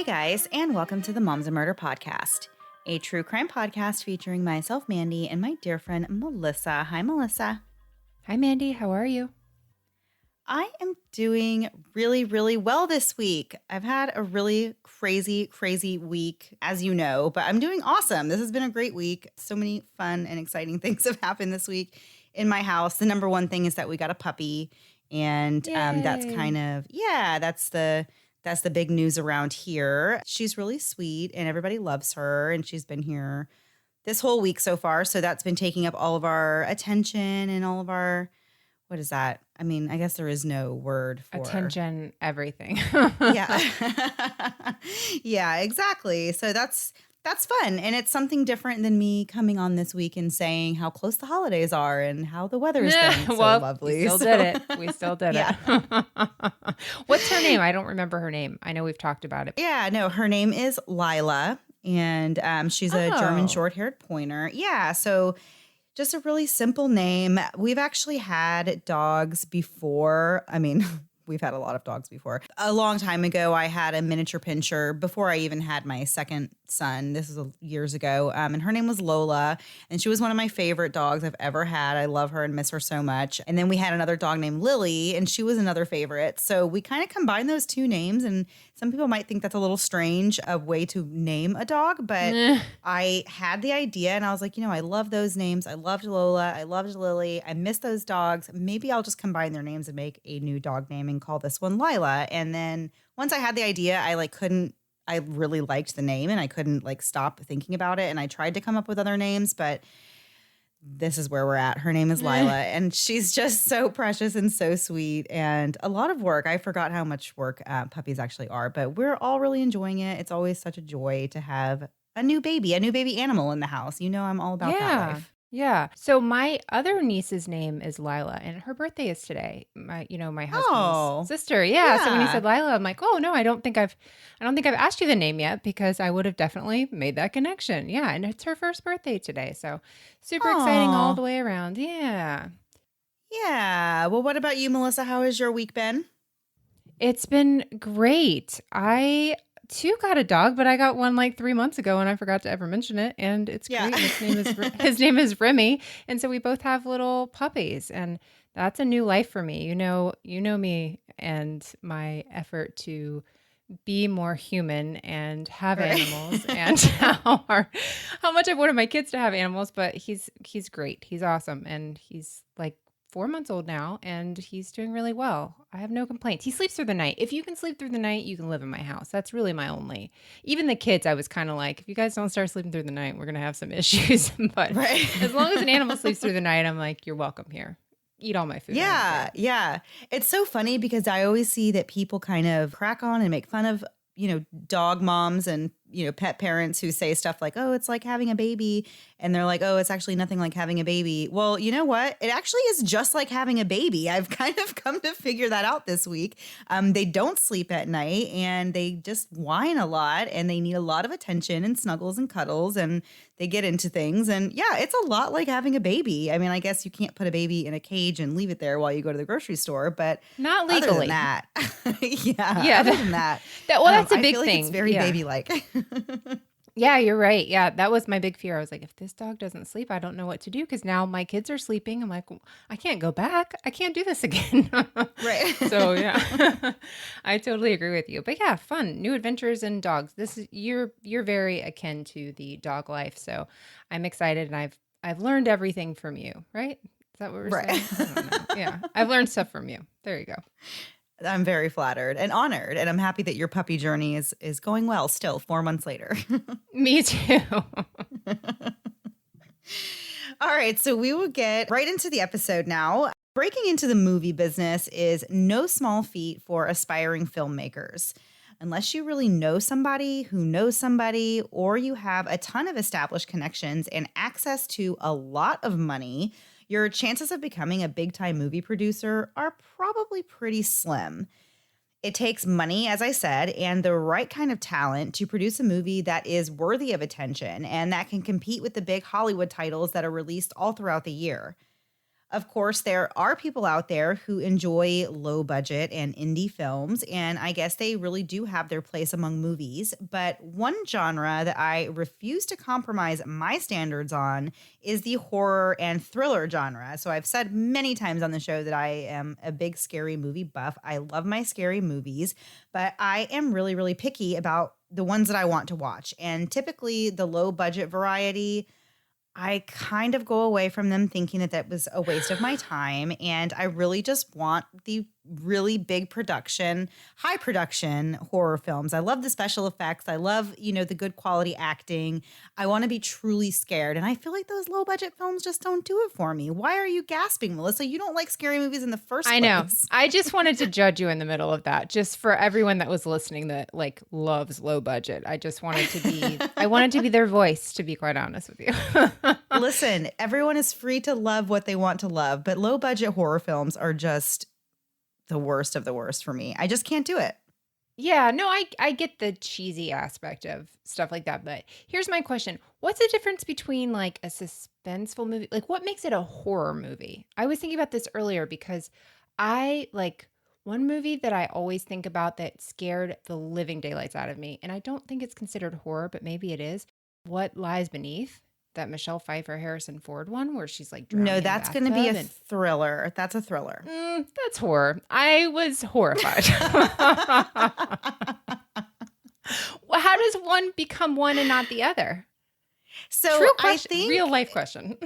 guys, and welcome to the Moms and Murder Podcast, a true crime podcast featuring myself, Mandy, and my dear friend, Melissa. Hi, Melissa. Hi, Mandy. How are you? I am doing really, really well this week. I've had a really crazy week, as you know, but I'm doing awesome. This has been a great week. So many fun and exciting things have happened this week in my house. The number one thing is that we got a puppy, and that's kind of, that's the big news around here. She's really sweet and everybody loves her, and she's been here this whole week so far. So that's been taking up all of our attention and all of our, what is that? I mean, I guess there is no word for attention, everything. Yeah. Yeah, exactly. So that's fun. And it's something different than me coming on this week and saying how close the holidays are and how the weather's been so lovely. We still did it. We still did it. What's her name? I don't remember her name. I know we've talked about it. Yeah, no, her name is Lila, and she's a German short-haired pointer. Yeah, so just a really simple name. We've actually had dogs before. I mean, we've had a lot of dogs before. A long time ago, I had a miniature pinscher before I even had my second son. This was years ago. And her name was Lola. And she was one of my favorite dogs I've ever had. I love her and miss her so much. And then we had another dog named Lily, and she was another favorite. So we kind of combined those two names. And some people might think that's a little strange, a way to name a dog. But I had the idea and I was like, I love those names. I loved Lola. I loved Lily. I miss those dogs. Maybe I'll just combine their names and make a new dog name and call this one Lila. And then once I had the idea, I really liked the name and I couldn't stop thinking about it. And I tried to come up with other names, but this is where we're at. Her name is Lila, and she's just so precious and so sweet and a lot of work. I forgot how much work puppies actually are, but we're all really enjoying it. It's always such a joy to have a new baby animal in the house. I'm all about that life. Yeah. So my other niece's name is Lila, and her birthday is today. My husband's sister. Yeah. So when he said Lila, I'm like, oh no, I don't think I've asked you the name yet, because I would have definitely made that connection. Yeah. And it's her first birthday today. So super exciting all the way around. Yeah. Yeah. Well, what about you, Melissa? How has your week been? It's been great. I too got a dog, but I got one 3 months ago and I forgot to ever mention it. And it's great. His name is Remy. And so we both have little puppies, and that's a new life for me. You know me and my effort to be more human and have animals, and how much I've wanted my kids to have animals, but he's great. He's awesome. And he's 4 months old now, and he's doing really well. I have no complaints. He sleeps through the night. If you can sleep through the night, you can live in my house. That's really my only. Even the kids, I was kind of like, if you guys don't start sleeping through the night, we're going to have some issues. But as long as an animal sleeps through the night, I'm like, you're welcome here. Eat all my food. Yeah. It's so funny because I always see that people kind of crack on and make fun of, dog moms and, pet parents who say stuff like, oh, it's like having a baby. And they're like, oh, it's actually nothing like having a baby. Well, you know what? It actually is just like having a baby. I've kind of come to figure that out this week. They don't sleep at night and they just whine a lot and they need a lot of attention and snuggles and cuddles, and they get into things. And yeah, it's a lot like having a baby. I mean, I guess you can't put a baby in a cage and leave it there while you go to the grocery store, but not legally. Other than that, other than that, that's a big I feel like thing. It's very baby-like. Yeah, you're right. Yeah, that was my big fear. I was like, if this dog doesn't sleep, I don't know what to do, because now my kids are sleeping. I'm like, well, I can't go back. I can't do this again. Right. So yeah, I totally agree with you. But yeah, fun, new adventures in dogs. You're very akin to the dog life. So I'm excited, and I've learned everything from you. Right? Is that what we're saying? I don't know. Yeah, I've learned stuff from you. There you go. I'm very flattered and honored, and I'm happy that your puppy journey is going well still 4 months later. Me too. All right, so we will get right into the episode now. Breaking into the movie business is no small feat for aspiring filmmakers. Unless you really know somebody who knows somebody, or you have a ton of established connections and access to a lot of money, your chances of becoming a big-time movie producer are probably pretty slim. It takes money, as I said, and the right kind of talent to produce a movie that is worthy of attention and that can compete with the big Hollywood titles that are released all throughout the year. Of course, there are people out there who enjoy low budget and indie films, and I guess they really do have their place among movies. But one genre that I refuse to compromise my standards on is the horror and thriller genre. So I've said many times on the show that I am a big scary movie buff. I love my scary movies, but I am really, really picky about the ones that I want to watch. And typically the low budget variety, I kind of go away from them thinking that that was a waste of my time. And I really just want the really big production, high production horror films. I love the special effects. I love, the good quality acting. I want to be truly scared. And I feel like those low budget films just don't do it for me. Why are you gasping, Melissa? You don't like scary movies in the first place. I know. I just wanted to judge you in the middle of that, just for everyone that was listening that loves low budget. I wanted to be their voice, to be quite honest with you. Listen, everyone is free to love what they want to love, but low budget horror films are just the worst of the worst for me. I just can't do it. Yeah, no, I get the cheesy aspect of stuff like that, but here's my question. What's the difference between like a suspenseful movie? Like what makes it a horror movie? I was thinking about this earlier because I like one movie that I always think about that scared the living daylights out of me, and I don't think it's considered horror, but maybe it is. What Lies Beneath? That Michelle Pfeiffer Harrison Ford one where she's like drowning No, that's going to be a and thriller. That's a thriller. That's horror. I was horrified. Well, how does one become one and not the other? So True question, I think real life question.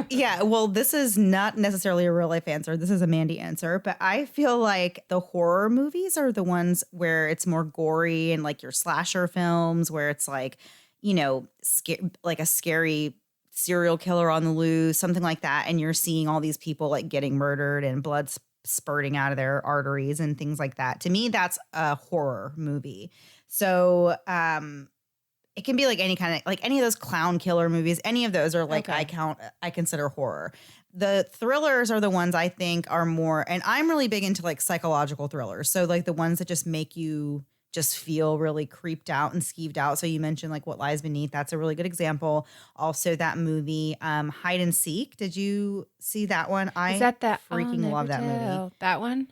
Yeah, well, this is not necessarily a real life answer. This is a Mandy answer, but I feel like the horror movies are the ones where it's more gory and like your slasher films where it's like, like a scary serial killer on the loose, something like that. And you're seeing all these people like getting murdered and blood spurting out of their arteries and things like that. To me, that's a horror movie. So it can be like any kind of like any of those clown killer movies. Any of those are like Okay. I consider horror. The thrillers are the ones I think are more, and I'm really big into like psychological thrillers. So like the ones that just make you just feel really creeped out and skeeved out. So you mentioned like What Lies Beneath. That's a really good example. Also that movie, Hide and Seek. Did you see that one? Is that freaking love that movie. That one?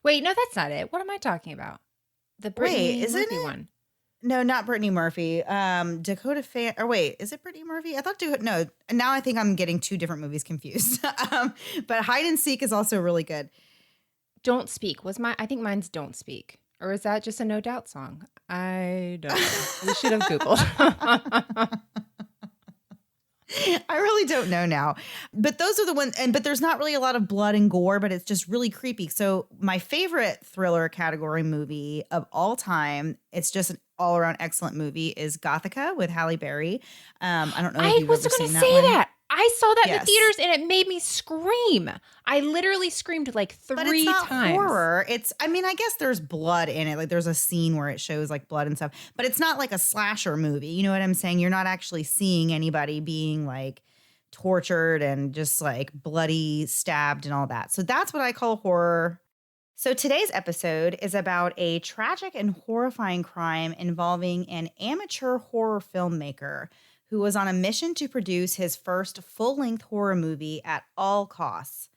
Wait, no, that's not it. What am I talking about? The Brittany isn't Murphy it? one. No, not Brittany Murphy. Dakota Fan. Or wait, is it Brittany Murphy? I thought no. Now I think I'm getting two different movies confused. But Hide and Seek is also really good. Don't Speak was I think mine's Don't Speak. Or is that just a No Doubt song? I don't know. We should have Googled. I really don't know now. But those are the ones, but there's not really a lot of blood and gore, but it's just really creepy. So my favorite thriller category movie of all time, it's just an all around excellent movie, is Gothica with Halle Berry. I don't know if you've ever seen that one. That. I saw that in the Yes. theaters and it made me scream. I literally screamed like 3 But it's not times. horror. I guess there's blood in it. Like there's a scene where it shows like blood and stuff, but it's not like a slasher movie. You know what I'm saying? You're not actually seeing anybody being like tortured and just like bloody stabbed and all that. So that's what I call horror. So today's episode is about a tragic and horrifying crime involving an amateur horror filmmaker who was on a mission to produce his first full-length horror movie at all costs.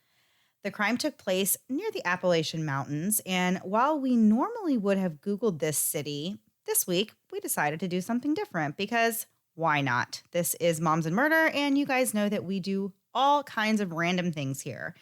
The crime took place near the Appalachian Mountains, and while we normally would have Googled this city, this week we decided to do something different because why not? This is Moms and Murder, and you guys know that we do all kinds of random things here.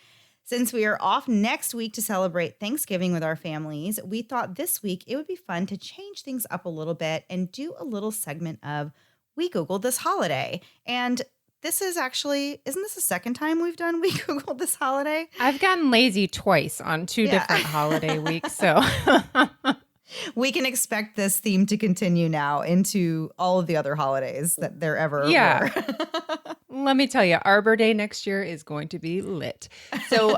Since we are off next week to celebrate Thanksgiving with our families, we thought this week it would be fun to change things up a little bit and do a little segment of We Googled This Holiday. And this is actually, isn't this the second time we've done We Googled This Holiday? I've gotten lazy twice on 2 different holiday weeks, so we can expect this theme to continue now into all of the other holidays that there ever were. Let me tell you, Arbor Day next year is going to be lit. So,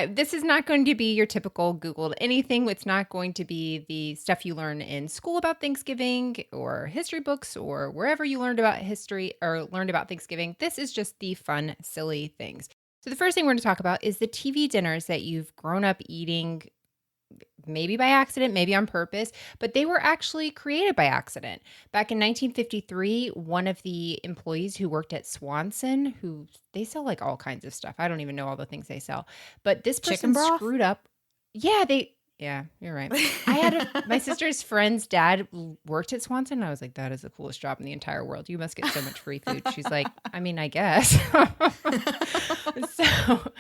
this is not going to be your typical Googled anything. It's not going to be the stuff you learn in school about Thanksgiving or history books or wherever you learned about history or learned about Thanksgiving. This is just the fun, silly things. So the first thing we're going to talk about is the TV dinners that you've grown up eating maybe by accident, maybe on purpose, but they were actually created by accident. Back in 1953, one of the employees who worked at Swanson, who they sell like all kinds of stuff. I don't even know all the things they sell, but this Chicken person broth? screwed up. Yeah, you're right. My sister's friend's dad worked at Swanson. And I was like, that is the coolest job in the entire world. You must get so much free food. She's like, I mean, I guess. So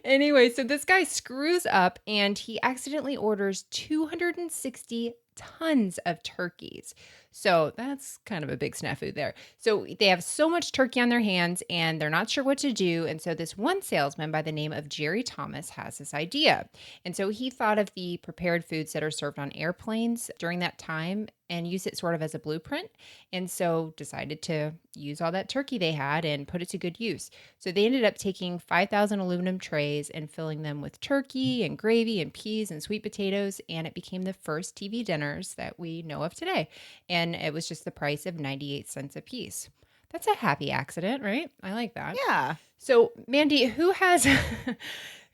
anyway, so this guy screws up and he accidentally orders 260 tons of turkeys. So that's kind of a big snafu there. So they have so much turkey on their hands and they're not sure what to do. And so this one salesman by the name of Jerry Thomas has this idea. And so he thought of the prepared foods that are served on airplanes during that time and use it sort of as a blueprint. And so decided to use all that turkey they had and put it to good use. So they ended up taking 5,000 aluminum trays and filling them with turkey and gravy and peas and sweet potatoes. And it became the first TV dinners that we know of today. And it was just the price of 98 cents a piece. That's a happy accident, right? I like that. Yeah. So Mandy, who has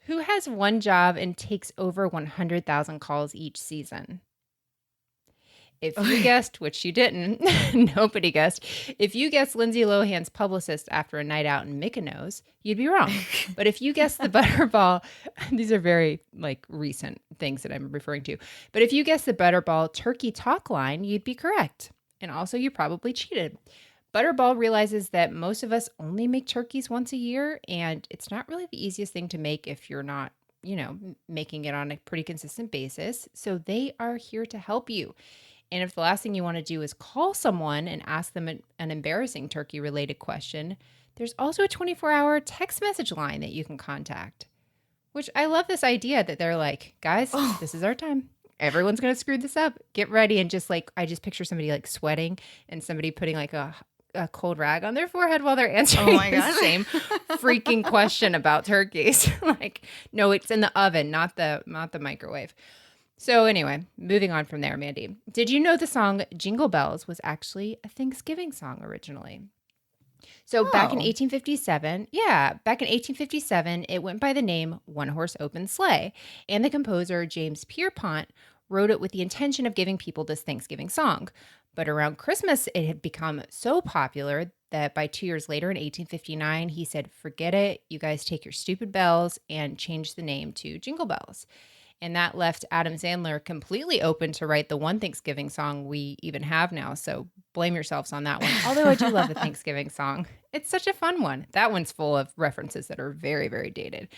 who has one job and takes over 100,000 calls each season? If you guessed, which you didn't, nobody guessed. If you guessed Lindsay Lohan's publicist after a night out in Mykonos, you'd be wrong. But if you guessed the Butterball, these are very like recent things that I'm referring to. But if you guessed the Butterball turkey talk line, you'd be correct. And also you probably cheated. Butterball realizes that most of us only make turkeys once a year, and it's not really the easiest thing to make if you're not, making it on a pretty consistent basis. So they are here to help you. And if the last thing you want to do is call someone and ask them an embarrassing turkey-related question, there's also a 24-hour text message line that you can contact. Which I love this idea that they're like, guys, this is our time. Everyone's going to screw this up. Get ready. And just like, I just picture somebody like sweating and somebody putting like a cold rag on their forehead while they're answering the same freaking question about turkeys. Like, no, it's in the oven, not the microwave. So anyway, moving on from there, Mandy. Did you know the song Jingle Bells was actually a Thanksgiving song originally? So back in 1857, it went by the name One Horse Open Sleigh. And the composer, James Pierpont, wrote it with the intention of giving people this Thanksgiving song. But around Christmas, it had become so popular that by 2 years later, in 1859, he said, forget it, you guys take your stupid bells, and changed the name to Jingle Bells. And that left Adam Sandler completely open to write the one Thanksgiving song we even have now. So blame yourselves on that one. Although I do love the Thanksgiving song. It's such a fun one. That one's full of references that are very, very dated.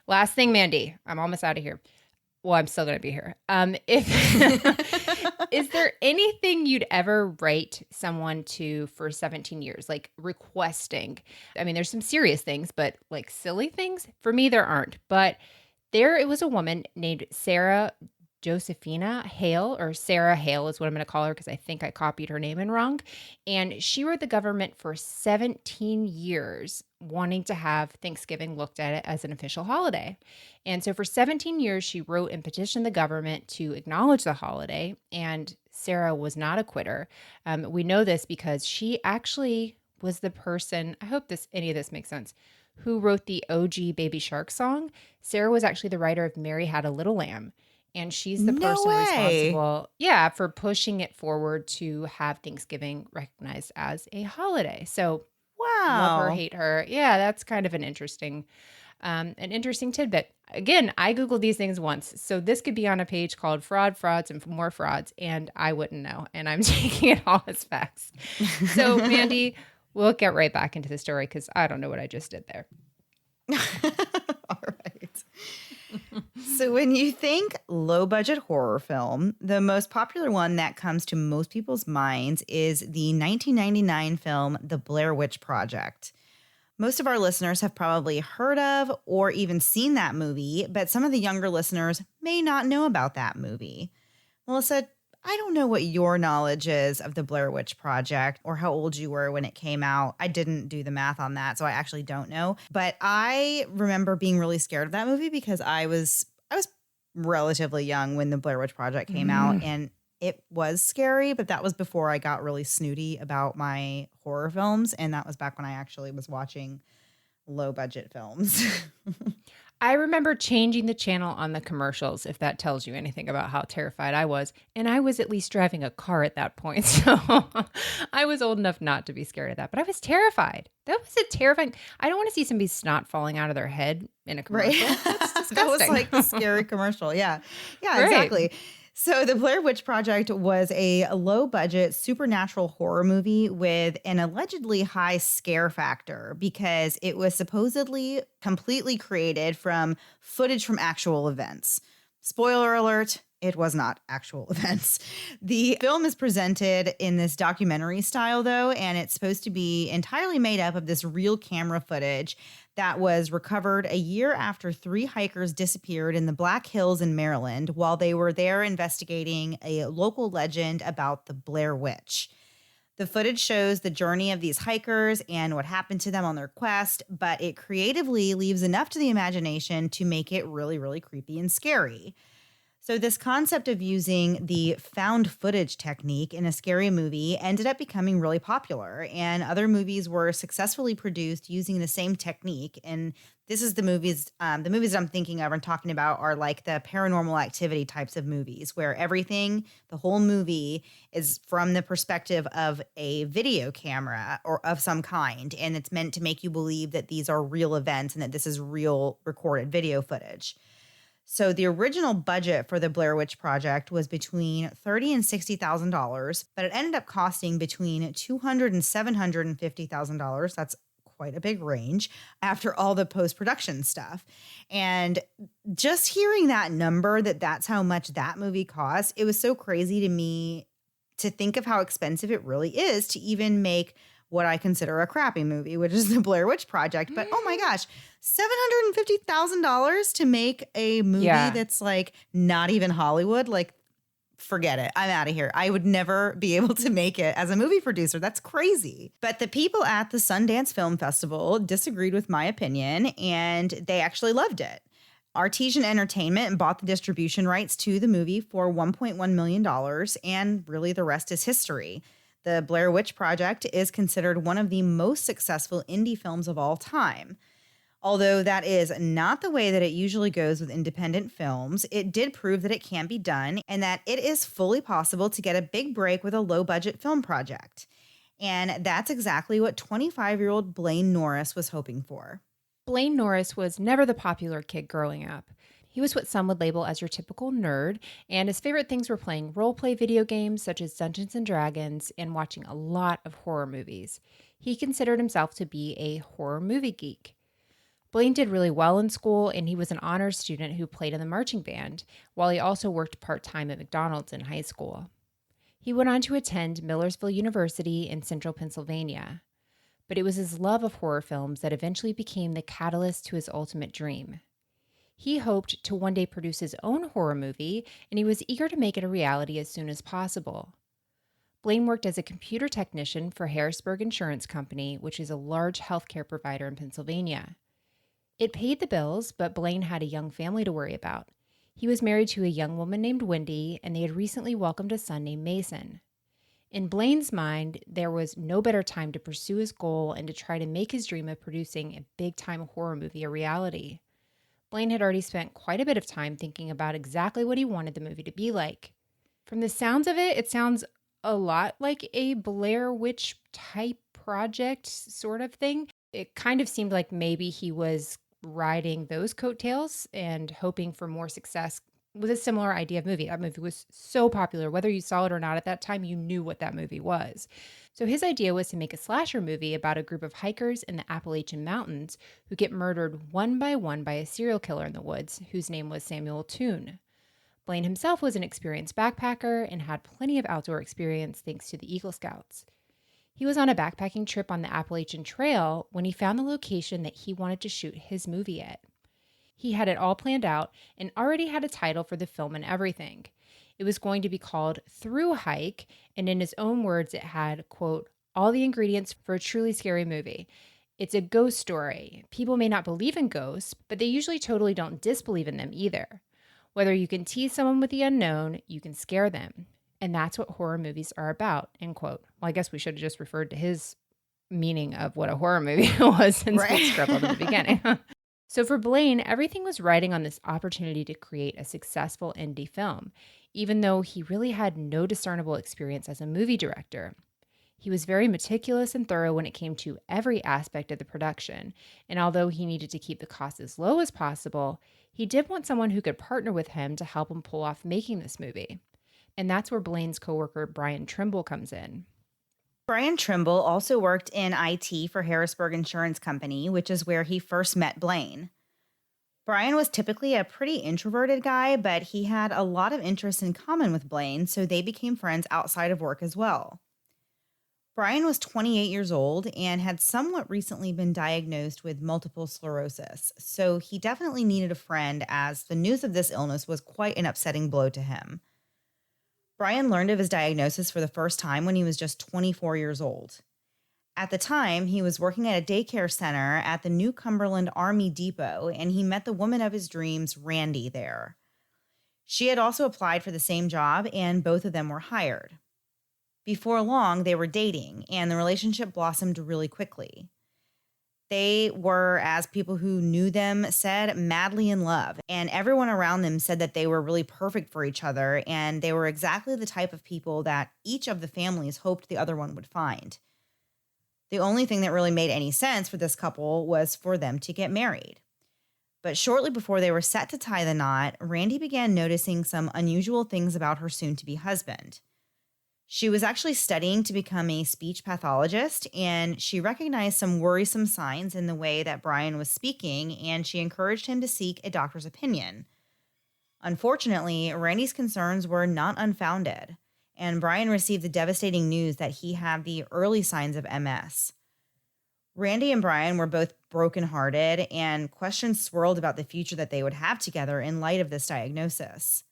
Last thing, Mandy, I'm almost out of here. Well, I'm still going to be here. Is there anything you'd ever write someone to for 17 years, like requesting? I mean, there's some serious things, but like silly things? For me, there aren't. But it was a woman named Sarah Josephina Hale, or Sarah Hale is what I'm going to call her because I think I copied her name in wrong. And she wrote the government for 17 years wanting to have Thanksgiving looked at it as an official holiday. And so for 17 years, she wrote and petitioned the government to acknowledge the holiday. And Sarah was not a quitter. We know this because she actually was the person, I hope any of this makes sense, who wrote the OG Baby Shark song. Sarah was actually the writer of Mary Had a Little Lamb. And she's the person responsible, for pushing it forward to have Thanksgiving recognized as a holiday. So love her, hate her. Yeah, that's kind of an interesting tidbit. Again, I Googled these things once. So this could be on a page called Fraud, Frauds, and More Frauds. And I wouldn't know. And I'm taking it all as facts. So Mandy, we'll get right back into the story because I don't know what I just did there. All right. So when you think low budget horror film, the most popular one that comes to most people's minds is the 1999 film, The Blair Witch Project. Most of our listeners have probably heard of or even seen that movie, but some of the younger listeners may not know about that movie. Melissa, I don't know what your knowledge is of the Blair Witch Project or how old you were when it came out. I didn't do the math on that, so I actually don't know. But I remember being really scared of that movie because I was relatively young when the Blair Witch Project came out, and it was scary, but that was before I got really snooty about my horror films, and that was back when I actually was watching low budget films. I remember changing the channel on the commercials, if that tells you anything about how terrified I was. And I was at least driving a car at that point. So I was old enough not to be scared of that. But I was terrified. That was a terrifying. I don't want to see somebody's snot falling out of their head in a Right. commercial. That's That was disgusting. like the scary commercial. Yeah. Yeah, Right. exactly. So the Blair Witch Project was a low budget supernatural horror movie with an allegedly high scare factor because it was supposedly completely created from footage from actual events. Spoiler alert, it was not actual events. The film is presented in this documentary style, though, and it's supposed to be entirely made up of this real camera footage that was recovered a year after 3 hikers disappeared in the Black Hills in Maryland while they were there investigating a local legend about the Blair Witch. The footage shows the journey of these hikers and what happened to them on their quest, but it creatively leaves enough to the imagination to make it really, really creepy and scary. So this concept of using the found footage technique in a scary movie ended up becoming really popular, and other movies were successfully produced using the same technique. And this is the movies that I'm thinking of and talking about are like the paranormal activity types of movies where everything, the whole movie is from the perspective of a video camera or of some kind. And it's meant to make you believe that these are real events and that this is real recorded video footage. So the original budget for the Blair Witch Project was between $30,000 and $60,000, but it ended up costing between $200,000 and $750,000. That's quite a big range after all the post-production stuff. And just hearing that number, that's how much that movie cost, it was so crazy to me to think of how expensive it really is to even make what I consider a crappy movie, which is the Blair Witch Project. But oh my gosh, $750,000 to make a movie that's like not even Hollywood. Like, forget it. I'm out of here. I would never be able to make it as a movie producer. That's crazy. But the people at the Sundance Film Festival disagreed with my opinion, and they actually loved it. Artesian Entertainment bought the distribution rights to the movie for $1.1 million, and really the rest is history. The Blair Witch Project is considered one of the most successful indie films of all time. Although that is not the way that it usually goes with independent films, it did prove that it can be done and that it is fully possible to get a big break with a low-budget film project. And that's exactly what 25-year-old Blaine Norris was hoping for. Blaine Norris was never the popular kid growing up. He was what some would label as your typical nerd, and his favorite things were playing role-play video games such as Dungeons & Dragons and watching a lot of horror movies. He considered himself to be a horror movie geek. Blaine did really well in school, and he was an honors student who played in the marching band, while he also worked part-time at McDonald's in high school. He went on to attend Millersville University in central Pennsylvania. But it was his love of horror films that eventually became the catalyst to his ultimate dream. He hoped to one day produce his own horror movie, and he was eager to make it a reality as soon as possible. Blaine worked as a computer technician for Harrisburg Insurance Company, which is a large healthcare provider in Pennsylvania. It paid the bills, but Blaine had a young family to worry about. He was married to a young woman named Wendy, and they had recently welcomed a son named Mason. In Blaine's mind, there was no better time to pursue his goal and to try to make his dream of producing a big-time horror movie a reality. Blaine had already spent quite a bit of time thinking about exactly what he wanted the movie to be like. From the sounds of it, it sounds a lot like a Blair Witch type project sort of thing. It kind of seemed like maybe he was riding those coattails and hoping for more success with a similar idea of movie. That movie was so popular, whether you saw it or not at that time, you knew what that movie was. So his idea was to make a slasher movie about a group of hikers in the Appalachian Mountains who get murdered one by a serial killer in the woods, whose name was Samuel Toon. Blaine himself was an experienced backpacker and had plenty of outdoor experience thanks to the Eagle Scouts. He was on a backpacking trip on the Appalachian Trail when he found the location that he wanted to shoot his movie at. He had it all planned out and already had a title for the film and everything. It was going to be called Through Hike, and in his own words, it had, quote, all the ingredients for a truly scary movie. It's a ghost story. People may not believe in ghosts, but they usually totally don't disbelieve in them either. Whether you can tease someone with the unknown, you can scare them. And that's what horror movies are about, end quote. Well, I guess we should have just referred to his meaning of what a horror movie was since we scribbled at the beginning. So for Blaine, everything was riding on this opportunity to create a successful indie film, even though he really had no discernible experience as a movie director. He was very meticulous and thorough when it came to every aspect of the production, and although he needed to keep the cost as low as possible, he did want someone who could partner with him to help him pull off making this movie. And that's where Blaine's coworker Brian Trimble comes in. Brian Trimble also worked in IT for Harrisburg Insurance Company, which is where he first met Blaine. Brian was typically a pretty introverted guy, but he had a lot of interests in common with Blaine, so they became friends outside of work as well. Brian was 28 years old and had somewhat recently been diagnosed with multiple sclerosis, so he definitely needed a friend as the news of this illness was quite an upsetting blow to him. Brian learned of his diagnosis for the first time when he was just 24 years old. At the time, he was working at a daycare center at the New Cumberland Army Depot, and he met the woman of his dreams, Randi, there. She had also applied for the same job, and both of them were hired. Before long, they were dating, and the relationship blossomed really quickly. They were, as people who knew them said, madly in love, and everyone around them said that they were really perfect for each other, and they were exactly the type of people that each of the families hoped the other one would find. The only thing that really made any sense for this couple was for them to get married. But shortly before they were set to tie the knot, Randi began noticing some unusual things about her soon-to-be husband. She was actually studying to become a speech pathologist, and she recognized some worrisome signs in the way that Brian was speaking, and she encouraged him to seek a doctor's opinion. Unfortunately, Randi's concerns were not unfounded, and Brian received the devastating news that he had the early signs of MS. Randi and Brian were both brokenhearted, and questions swirled about the future that they would have together in light of this diagnosis.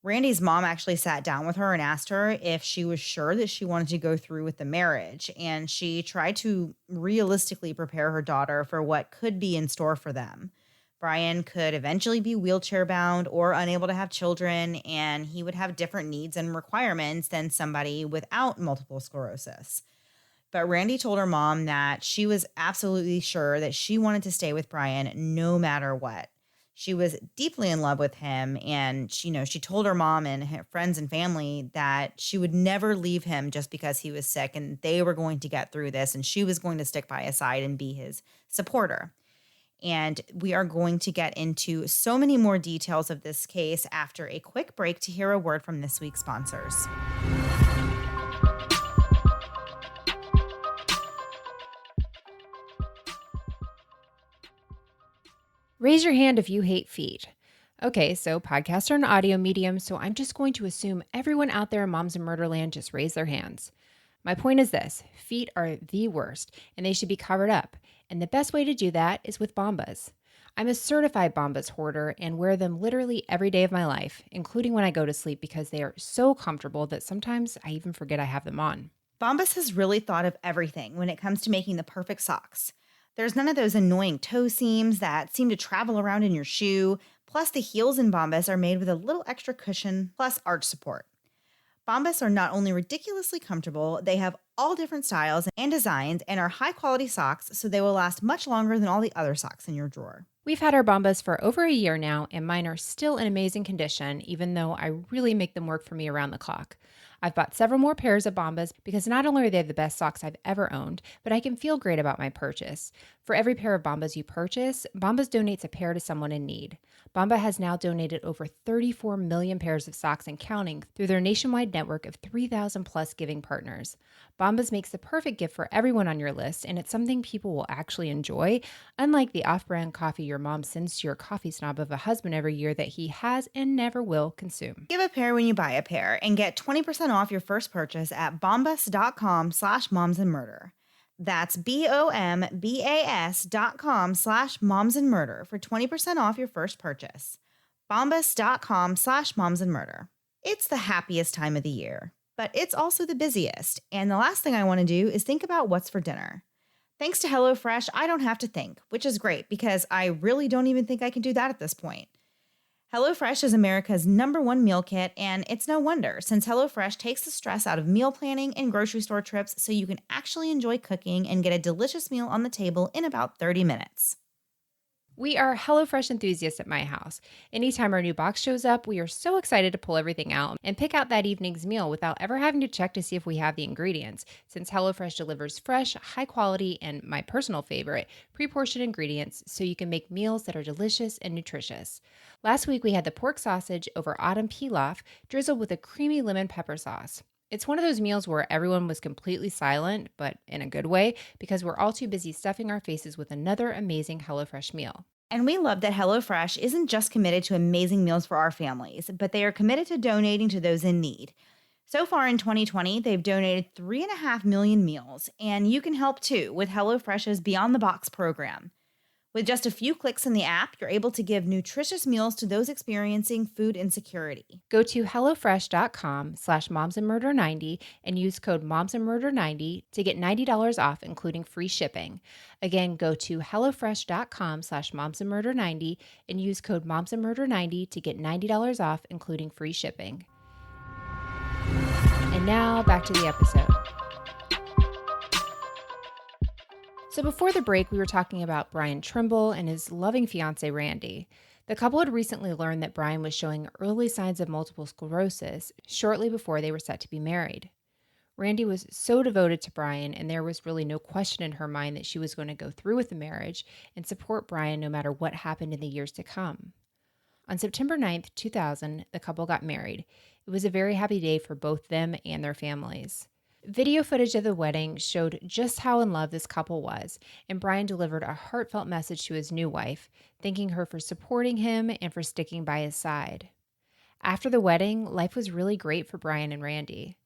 Randi's mom actually sat down with her and asked her if she was sure that she wanted to go through with the marriage, and she tried to realistically prepare her daughter for what could be in store for them. Brian could eventually be wheelchair bound or unable to have children, and he would have different needs and requirements than somebody without multiple sclerosis. But Randi told her mom that she was absolutely sure that she wanted to stay with Brian no matter what. She was deeply in love with him, and she told her mom and her friends and family that she would never leave him just because he was sick, and they were going to get through this, and she was going to stick by his side and be his supporter. And we are going to get into so many more details of this case after a quick break to hear a word from this week's sponsors. Raise your hand if you hate feet. Okay, so podcasts are an audio medium, so I'm just going to assume everyone out there in Moms in Murderland just raise their hands. My point is this: feet are the worst, and they should be covered up. And the best way to do that is with Bombas. I'm a certified Bombas hoarder and wear them literally every day of my life, including when I go to sleep, because they are so comfortable that sometimes I even forget I have them on. Bombas has really thought of everything when it comes to making the perfect socks. There's none of those annoying toe seams that seem to travel around in your shoe. Plus, the heels in Bombas are made with a little extra cushion plus arch support. Bombas are not only ridiculously comfortable, they have all different styles and designs and are high-quality socks, so they will last much longer than all the other socks in your drawer. We've had our Bombas for over a year now, and mine are still in amazing condition, even though I really make them work for me around the clock. I've bought several more pairs of Bombas because not only are they the best socks I've ever owned, but I can feel great about my purchase. For every pair of Bombas you purchase, Bombas donates a pair to someone in need. Bombas has now donated over 34 million pairs of socks and counting through their nationwide network of 3,000 plus giving partners. Bombas makes the perfect gift for everyone on your list, and it's something people will actually enjoy, unlike the off-brand coffee your mom sends to your coffee snob of a husband every year that he has and never will consume. Give a pair when you buy a pair and get 20% off your first purchase at bombas.com/momsandmurder. That's BOMBAS.com/momsandmurder for 20% off your first purchase. Bombas.com/momsandmurder. It's the happiest time of the year, but it's also the busiest. And the last thing I want to do is think about what's for dinner. Thanks to HelloFresh, I don't have to think, which is great because I really don't even think I can do that at this point. HelloFresh is America's #1 meal kit, and it's no wonder since HelloFresh takes the stress out of meal planning and grocery store trips so you can actually enjoy cooking and get a delicious meal on the table in about 30 minutes. We are HelloFresh enthusiasts at my house. Anytime our new box shows up, we are so excited to pull everything out and pick out that evening's meal without ever having to check to see if we have the ingredients, since HelloFresh delivers fresh, high quality, and my personal favorite, pre-portioned ingredients so you can make meals that are delicious and nutritious. Last week we had the pork sausage over autumn pilaf drizzled with a creamy lemon pepper sauce. It's one of those meals where everyone was completely silent, but in a good way, because we're all too busy stuffing our faces with another amazing HelloFresh meal. And we love that HelloFresh isn't just committed to amazing meals for our families, but they are committed to donating to those in need. So far in 2020, they've donated 3.5 million meals, and you can help too with HelloFresh's Beyond the Box program. With just a few clicks in the app, you're able to give nutritious meals to those experiencing food insecurity. Go to HelloFresh.com/momsandmurder90 and use code momsandmurder90 to get $90 off, including free shipping. Again, go to HelloFresh.com/momsandmurder90 and use code momsandmurder90 to get $90 off, including free shipping. And now, back to the episode. So before the break, we were talking about Brian Trimble and his loving fiancée, Randi. The couple had recently learned that Brian was showing early signs of multiple sclerosis shortly before they were set to be married. Randi was so devoted to Brian, and there was really no question in her mind that she was going to go through with the marriage and support Brian no matter what happened in the years to come. On September 9th, 2000, the couple got married. It was a very happy day for both them and their families. Video footage of the wedding showed just how in love this couple was, and Brian delivered a heartfelt message to his new wife, thanking her for supporting him and for sticking by his side. After the wedding, life was really great for Brian and Randi.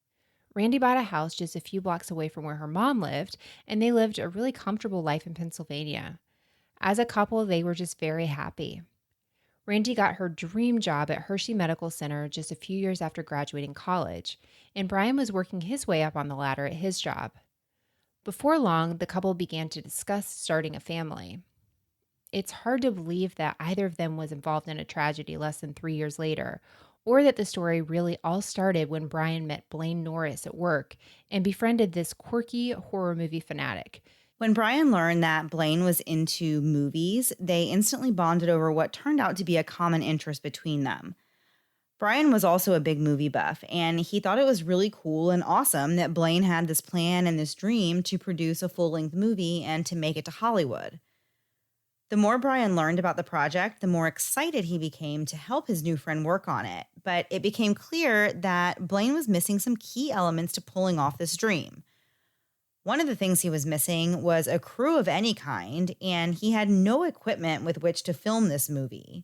Randi bought a house just a few blocks away from where her mom lived, and they lived a really comfortable life in Pennsylvania. As a couple, they were just very happy. Randi got her dream job at Hershey Medical Center just a few years after graduating college, and Brian was working his way up on the ladder at his job. Before long, the couple began to discuss starting a family. It's hard to believe that either of them was involved in a tragedy less than 3 years later, or that the story really all started when Brian met Blaine Norris at work and befriended this quirky horror movie fanatic. When Brian learned that Blaine was into movies, they instantly bonded over what turned out to be a common interest between them. Brian was also a big movie buff, and he thought it was really cool and awesome that Blaine had this plan and this dream to produce a full-length movie and to make it to Hollywood. The more Brian learned about the project, the more excited he became to help his new friend work on it, but it became clear that Blaine was missing some key elements to pulling off this dream. One of the things he was missing was a crew of any kind, and he had no equipment with which to film this movie.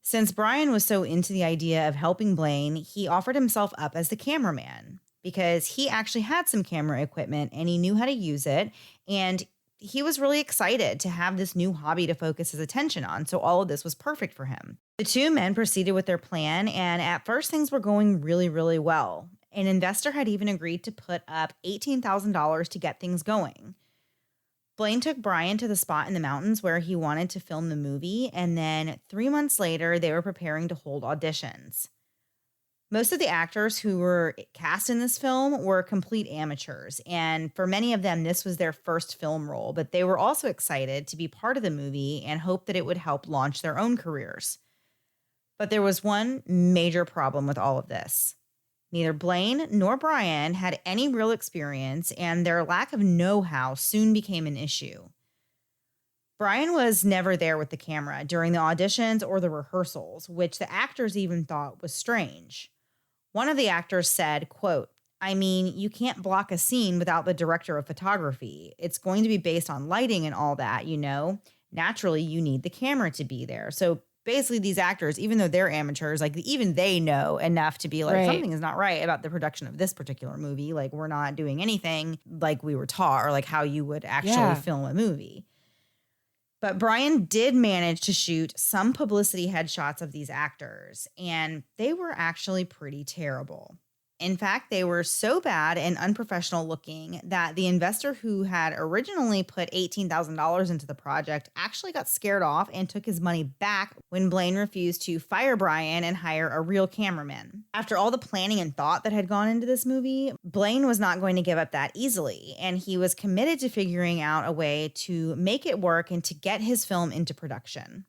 Since Brian was so into the idea of helping Blaine, he offered himself up as the cameraman because he actually had some camera equipment and he knew how to use it, and he was really excited to have this new hobby to focus his attention on, so all of this was perfect for him. The two men proceeded with their plan, and at first things were going really, really well. An investor had even agreed to put up $18,000 to get things going. Blaine took Brian to the spot in the mountains where he wanted to film the movie, and then 3 months later, they were preparing to hold auditions. Most of the actors who were cast in this film were complete amateurs, and for many of them, this was their first film role, but they were also excited to be part of the movie and hoped that it would help launch their own careers. But there was one major problem with all of this. Neither Blaine nor Brian had any real experience, and their lack of know-how soon became an issue. Brian was never there with the camera during the auditions or the rehearsals, which the actors even thought was strange. One of the actors said, quote, "I mean, you can't block a scene without the director of photography. It's going to be based on lighting and all that, you know. Naturally, you need the camera to be there." So basically these actors, even though they're amateurs, like even they know enough to be like, Right. Something is not right about the production of this particular movie. Like we're not doing anything like we were taught or like how you would actually film a movie. But Brian did manage to shoot some publicity headshots of these actors, and they were actually pretty terrible. In fact, they were so bad and unprofessional looking that the investor who had originally put $18,000 into the project actually got scared off and took his money back when Blaine refused to fire Brian and hire a real cameraman. After all the planning and thought that had gone into this movie, Blaine was not going to give up that easily, and he was committed to figuring out a way to make it work and to get his film into production.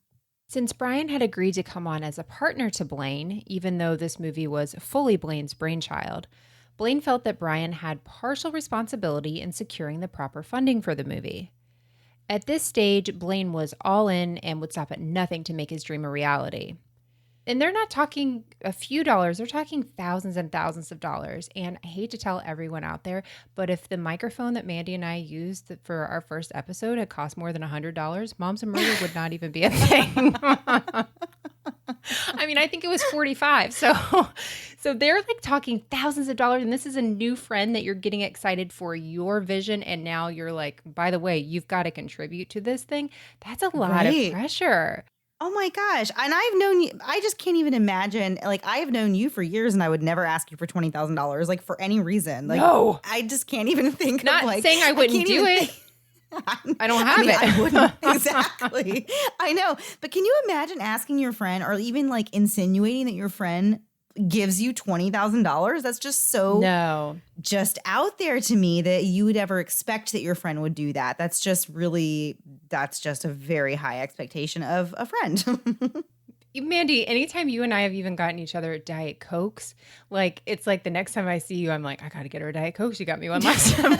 Since Brian had agreed to come on as a partner to Blaine, even though this movie was fully Blaine's brainchild, Blaine felt that Brian had partial responsibility in securing the proper funding for the movie. At this stage, Blaine was all in and would stop at nothing to make his dream a reality. And they're not talking a few dollars, they're talking thousands and thousands of dollars. And I hate to tell everyone out there, but if the microphone that Mandy and I used for our first episode had cost more than $100, Moms and Murder would not even be a thing. I mean, I think it was 45. So they're like talking thousands of dollars. And this is a new friend that you're getting excited for your vision. And now you're like, by the way, you've got to contribute to this thing. That's a lot of pressure. Oh my gosh. And I've known you, I just can't even imagine, like, I have known you for years and I would never ask you for $20,000, like, for any reason. Like, no. I just can't even think Not of, like. saying I wouldn't do it. I don't have it. I wouldn't. Exactly. I know. But can you imagine asking your friend or even, like, insinuating that your friend gives you $20,000? That's just so just out there to me that you would ever expect that your friend would do that. That's just a very high expectation of a friend. Mandy, anytime you and I have even gotten each other Diet Cokes, like it's like the next time I see you, I'm like, I got to get her a Diet Coke. She got me one last time.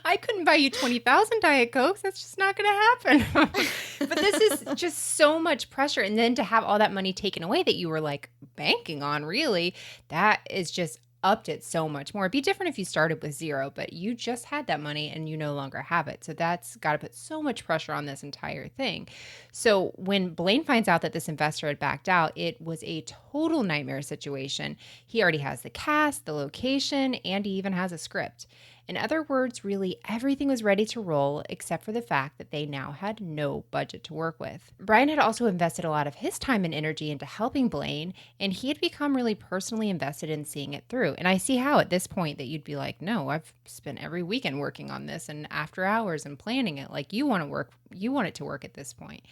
I couldn't buy you 20,000 Diet Cokes. That's just not going to happen. But this is just so much pressure. And then to have all that money taken away that you were like banking on, really, that is just upped it so much more. It'd be different if you started with zero, but you just had that money and you no longer have it. So that's got to put so much pressure on this entire thing. So when Blaine finds out that this investor had backed out, it was a total nightmare situation. He already has the cast, the location, and he even has a script. In other words, really everything was ready to roll except for the fact that they now had no budget to work with. Brian had also invested a lot of his time and energy into helping Blaine, and he had become really personally invested in seeing it through. And I see how at this point that you'd be like, no, I've spent every weekend working on this and after hours and planning it. Like you want it to work at this point.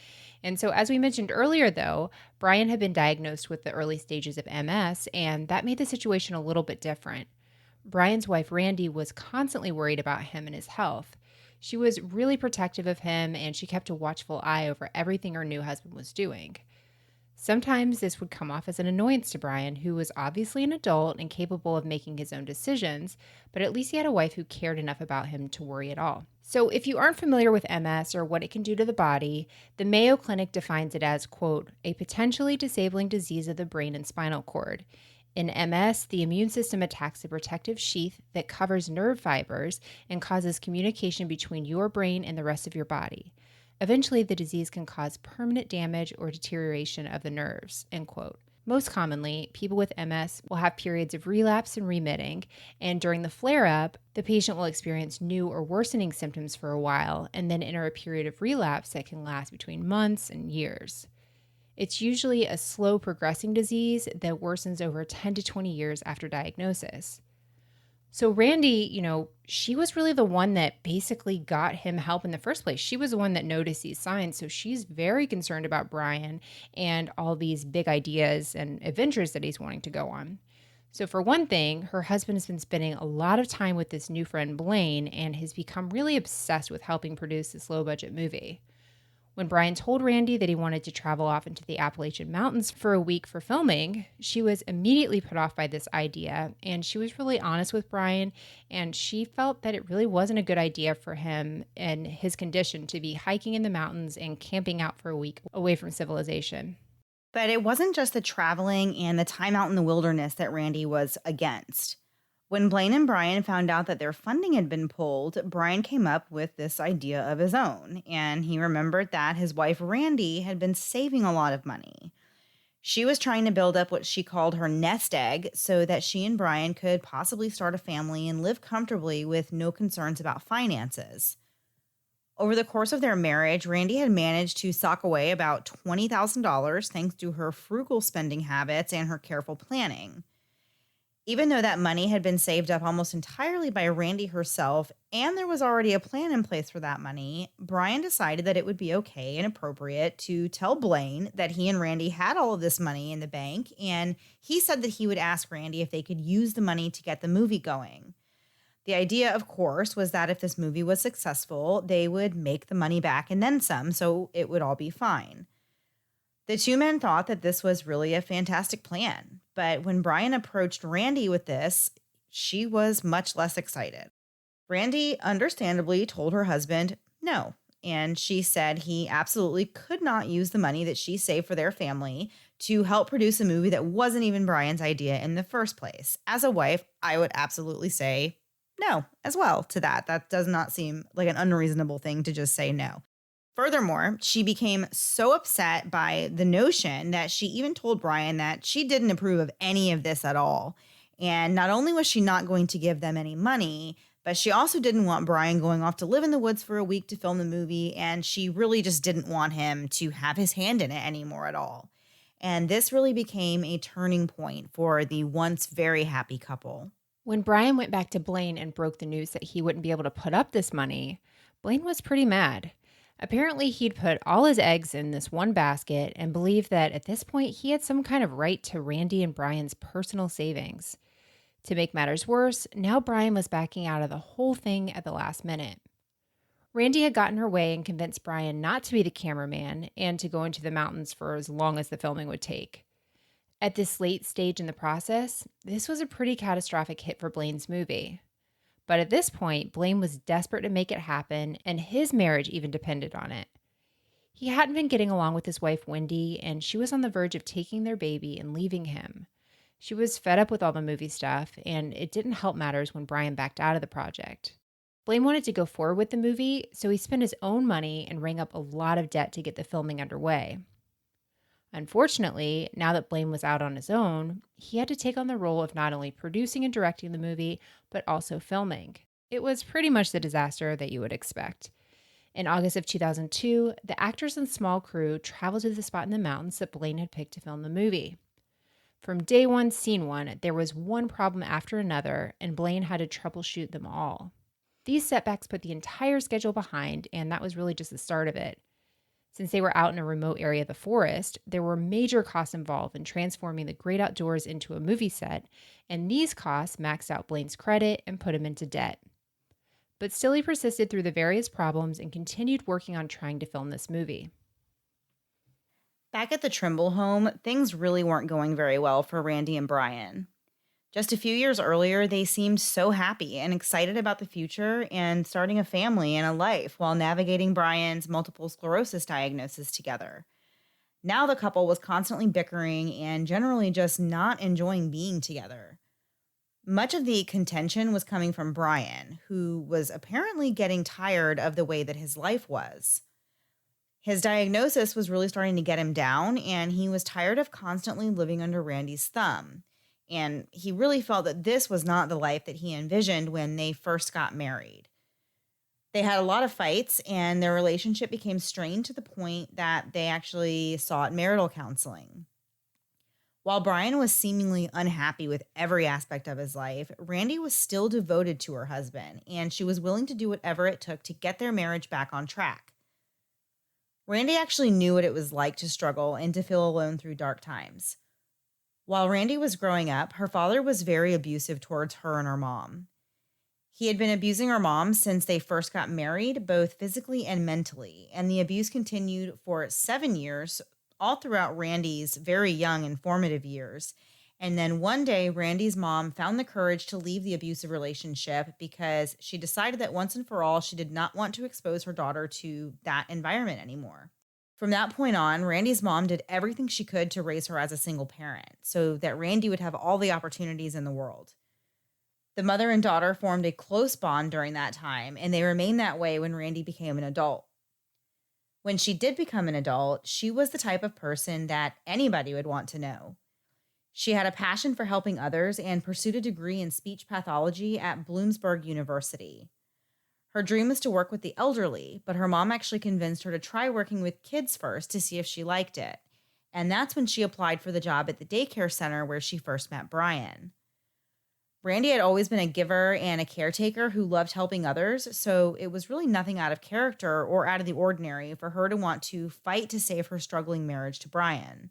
And so as we mentioned earlier, though, Brian had been diagnosed with the early stages of MS, and that made the situation a little bit different. Brian's wife, Randi, was constantly worried about him and his health. She was really protective of him, and she kept a watchful eye over everything her new husband was doing. Sometimes this would come off as an annoyance to Brian, who was obviously an adult and capable of making his own decisions, but at least he had a wife who cared enough about him to worry at all. So if you aren't familiar with MS or what it can do to the body, the Mayo Clinic defines it as, quote, a potentially disabling disease of the brain and spinal cord. In MS, the immune system attacks the protective sheath that covers nerve fibers and causes communication between your brain and the rest of your body. Eventually, the disease can cause permanent damage or deterioration of the nerves, end quote. Most commonly, people with MS will have periods of relapse and remitting, and during the flare-up, the patient will experience new or worsening symptoms for a while and then enter a period of relapse that can last between months and years. It's usually a slow progressing disease that worsens over 10 to 20 years after diagnosis. So Randi, she was really the one that basically got him help in the first place. She was the one that noticed these signs. So she's very concerned about Brian and all these big ideas and adventures that he's wanting to go on. So for one thing, her husband has been spending a lot of time with this new friend Blaine and has become really obsessed with helping produce this low budget movie. When Brian told Randi that he wanted to travel off into the Appalachian Mountains for a week for filming, she was immediately put off by this idea, and she was really honest with Brian, and she felt that it really wasn't a good idea for him and his condition to be hiking in the mountains and camping out for a week away from civilization. But it wasn't just the traveling and the time out in the wilderness that Randi was against. When Blaine and Brian found out that their funding had been pulled, Brian came up with this idea of his own, and he remembered that his wife Randi had been saving a lot of money. She was trying to build up what she called her nest egg so that she and Brian could possibly start a family and live comfortably with no concerns about finances. Over the course of their marriage, Randi had managed to sock away about $20,000 thanks to her frugal spending habits and her careful planning. Even though that money had been saved up almost entirely by Randi herself, and there was already a plan in place for that money, Brian decided that it would be okay and appropriate to tell Blaine that he and Randi had all of this money in the bank, and he said that he would ask Randi if they could use the money to get the movie going. The idea, of course, was that if this movie was successful, they would make the money back and then some, so it would all be fine. The two men thought that this was really a fantastic plan, but when Brian approached Randi with this, she was much less excited. Randi understandably told her husband no, and she said he absolutely could not use the money that she saved for their family to help produce a movie that wasn't even Brian's idea in the first place. As a wife, I would absolutely say no as well to that. That does not seem like an unreasonable thing to just say no. Furthermore, she became so upset by the notion that she even told Brian that she didn't approve of any of this at all. And not only was she not going to give them any money, but she also didn't want Brian going off to live in the woods for a week to film the movie. And she really just didn't want him to have his hand in it anymore at all. And this really became a turning point for the once very happy couple. When Brian went back to Blaine and broke the news that he wouldn't be able to put up this money, Blaine was pretty mad. Apparently, he'd put all his eggs in this one basket and believed that at this point he had some kind of right to Randi and Brian's personal savings. To make matters worse, now Brian was backing out of the whole thing at the last minute. Randi had gotten her way and convinced Brian not to be the cameraman and to go into the mountains for as long as the filming would take. At this late stage in the process, this was a pretty catastrophic hit for Blaine's movie. But at this point, Blaine was desperate to make it happen, and his marriage even depended on it. He hadn't been getting along with his wife, Wendy, and she was on the verge of taking their baby and leaving him. She was fed up with all the movie stuff, and it didn't help matters when Brian backed out of the project. Blaine wanted to go forward with the movie, so he spent his own money and rang up a lot of debt to get the filming underway. Unfortunately, now that Blaine was out on his own, he had to take on the role of not only producing and directing the movie, but also filming. It was pretty much the disaster that you would expect. In August of 2002, the actors and small crew traveled to the spot in the mountains that Blaine had picked to film the movie. From day one, scene one, there was one problem after another, and Blaine had to troubleshoot them all. These setbacks put the entire schedule behind, and that was really just the start of it. Since they were out in a remote area of the forest, there were major costs involved in transforming the great outdoors into a movie set, and these costs maxed out Blaine's credit and put him into debt. But still he persisted through the various problems and continued working on trying to film this movie. Back at the Trimble home, things really weren't going very well for Randi and Brian. Just a few years earlier, they seemed so happy and excited about the future and starting a family and a life while navigating Brian's multiple sclerosis diagnosis together. Now the couple was constantly bickering and generally just not enjoying being together. Much of the contention was coming from Brian, who was apparently getting tired of the way that his life was. His diagnosis was really starting to get him down, and he was tired of constantly living under Randi's thumb. And he really felt that this was not the life that he envisioned when they first got married. They had a lot of fights, and their relationship became strained to the point that they actually sought marital counseling. While Brian was seemingly unhappy with every aspect of his life, Randi was still devoted to her husband, and she was willing to do whatever it took to get their marriage back on track. Randi actually knew what it was like to struggle and to feel alone through dark times. While Randi was growing up, her father was very abusive towards her and her mom. He had been abusing her mom since they first got married, both physically and mentally, and the abuse continued for 7 years, all throughout Randi's very young and formative years. And then one day, Randi's mom found the courage to leave the abusive relationship because she decided that once and for all, she did not want to expose her daughter to that environment anymore. From that point on, Randi's mom did everything she could to raise her as a single parent so that Randi would have all the opportunities in the world. The mother and daughter formed a close bond during that time, and they remained that way when Randi became an adult. When she did become an adult, she was the type of person that anybody would want to know. She had a passion for helping others and pursued a degree in speech pathology at Bloomsburg University. Her dream was to work with the elderly, but her mom actually convinced her to try working with kids first to see if she liked it. And that's when she applied for the job at the daycare center where she first met Brian. Randi had always been a giver and a caretaker who loved helping others, so it was really nothing out of character or out of the ordinary for her to want to fight to save her struggling marriage to Brian.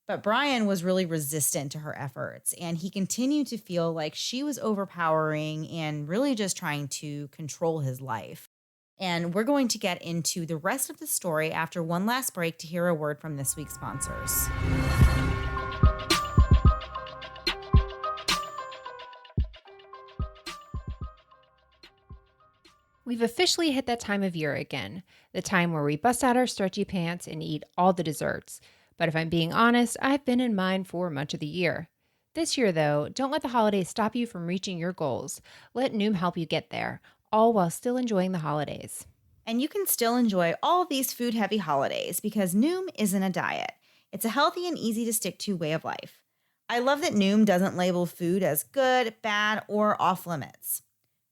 But Brian was really resistant to her efforts, and he continued to feel like she was overpowering and really just trying to control his life. And we're going to get into the rest of the story after one last break to hear a word from this week's sponsors. We've officially hit that time of year again, the time where we bust out our stretchy pants and eat all the desserts. But if I'm being honest, I've been in mine for much of the year. This year, though, don't let the holidays stop you from reaching your goals. Let Noom help you get there, all while still enjoying the holidays. And you can still enjoy all of these food-heavy holidays because Noom isn't a diet. It's a healthy and easy-to-stick-to way of life. I love that Noom doesn't label food as good, bad, or off-limits.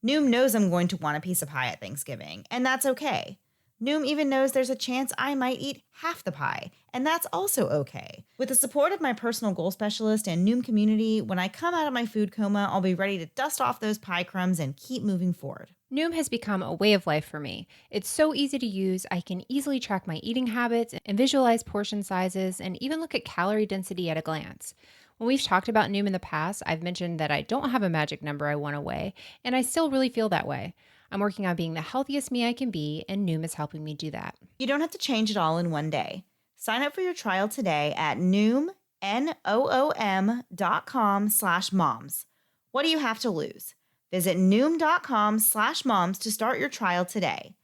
Noom knows I'm going to want a piece of pie at Thanksgiving, and that's okay. Noom even knows there's a chance I might eat half the pie, and that's also okay. With the support of my personal goal specialist and Noom community, when I come out of my food coma, I'll be ready to dust off those pie crumbs and keep moving forward. Noom has become a way of life for me. It's so easy to use, I can easily track my eating habits and visualize portion sizes and even look at calorie density at a glance. When we've talked about Noom in the past, I've mentioned that I don't have a magic number I want to weigh, and I still really feel that way. I'm working on being the healthiest me I can be, and Noom is helping me do that. You don't have to change it all in one day. Sign up for your trial today at Noom, Noom.com/moms. What do you have to lose? Visit Noom.com/moms to start your trial today.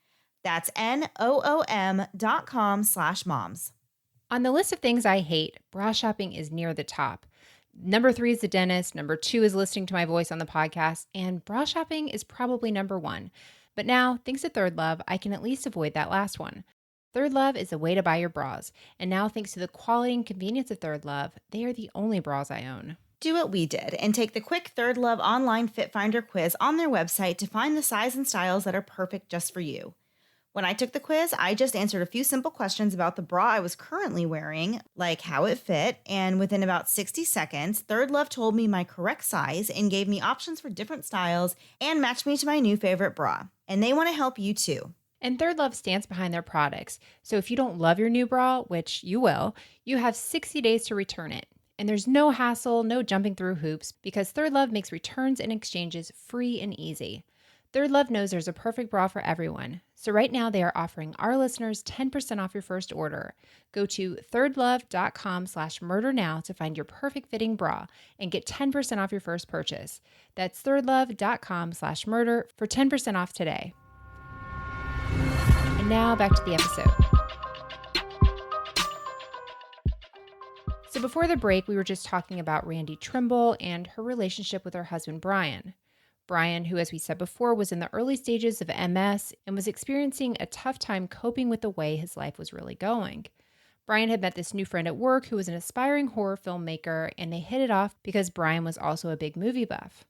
That's Noom.com/moms. On the list of things I hate, bra shopping is near the top. Number 3 is the dentist. Number 2 is listening to my voice on the podcast. And bra shopping is probably number 1. But now, thanks to Third Love, I can at least avoid that last one. Third Love is the way to buy your bras. And now, thanks to the quality and convenience of Third Love, they are the only bras I own. Do what we did and take the quick Third Love online Fit Finder quiz on their website to find the size and styles that are perfect just for you. When I took the quiz, I just answered a few simple questions about the bra I was currently wearing, like how it fit, and within about 60 seconds, Third Love told me my correct size and gave me options for different styles and matched me to my new favorite bra. And they want to help you too. And Third Love stands behind their products. So if you don't love your new bra, which you will, you have 60 days to return it. And there's no hassle, no jumping through hoops, because Third Love makes returns and exchanges free and easy. Third Love knows there's a perfect bra for everyone. So right now they are offering our listeners 10% off your first order. Go to thirdlove.com/murder now to find your perfect fitting bra and get 10% off your first purchase. That's thirdlove.com/murder for 10% off today. And now back to the episode. So before the break, we were just talking about Randi Trimble and her relationship with her husband, Brian. Brian, who, as we said before, was in the early stages of MS and was experiencing a tough time coping with the way his life was really going. Brian had met this new friend at work who was an aspiring horror filmmaker, and they hit it off because Brian was also a big movie buff.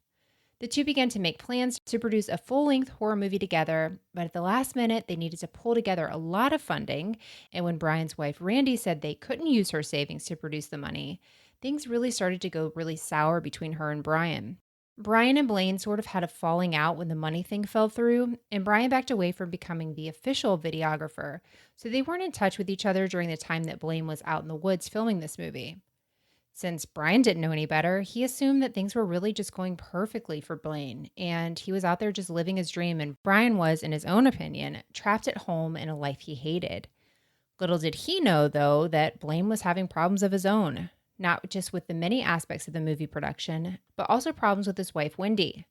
The two began to make plans to produce a full-length horror movie together, but at the last minute, they needed to pull together a lot of funding, and when Brian's wife, Randi, said they couldn't use her savings to produce the money, things really started to go really sour between her and Brian. Brian and Blaine sort of had a falling out when the money thing fell through, and Brian backed away from becoming the official videographer, so they weren't in touch with each other during the time that Blaine was out in the woods filming this movie. Since Brian didn't know any better, he assumed that things were really just going perfectly for Blaine, and he was out there just living his dream, and Brian was, in his own opinion, trapped at home in a life he hated. Little did he know, though, that Blaine was having problems of his own. Not just with the many aspects of the movie production, but also problems with his wife, Wendy.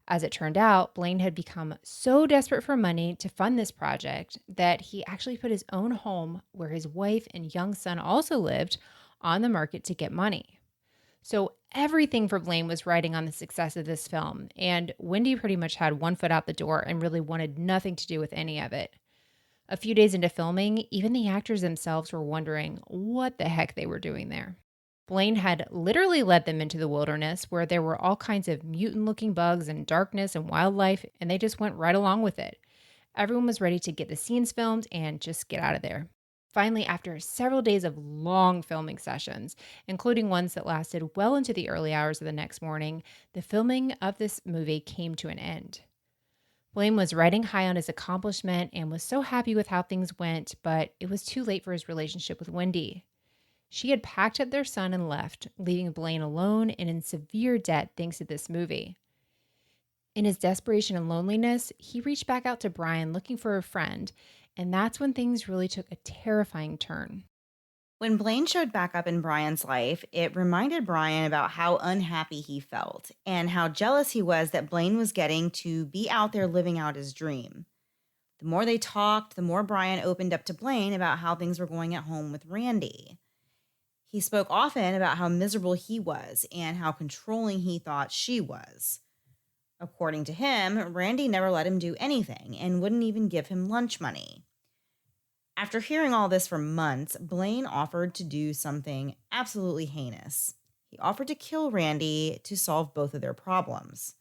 As it turned out, Blaine had become so desperate for money to fund this project that he actually put his own home, where his wife and young son also lived, on the market to get money. So everything for Blaine was riding on the success of this film, and Wendy pretty much had one foot out the door and really wanted nothing to do with any of it. A few days into filming, even the actors themselves were wondering what the heck they were doing there. Blaine had literally led them into the wilderness where there were all kinds of mutant looking bugs and darkness and wildlife, and they just went right along with it. Everyone was ready to get the scenes filmed and just get out of there. Finally, after several days of long filming sessions, including ones that lasted well into the early hours of the next morning, the filming of this movie came to an end. Blaine was riding high on his accomplishment and was so happy with how things went, but it was too late for his relationship with Wendy. She had packed up their son and left, leaving Blaine alone and in severe debt thanks to this movie. In his desperation and loneliness, he reached back out to Brian looking for a friend, and that's when things really took a terrifying turn. When Blaine showed back up in Brian's life, it reminded Brian about how unhappy he felt and how jealous he was that Blaine was getting to be out there living out his dream. The more they talked, the more Brian opened up to Blaine about how things were going at home with Randy. He spoke often about how miserable he was and how controlling he thought she was. According to him, Randy never let him do anything and wouldn't even give him lunch money. After hearing all this for months, Blaine offered to do something absolutely heinous. He offered to kill Randy to solve both of their problems.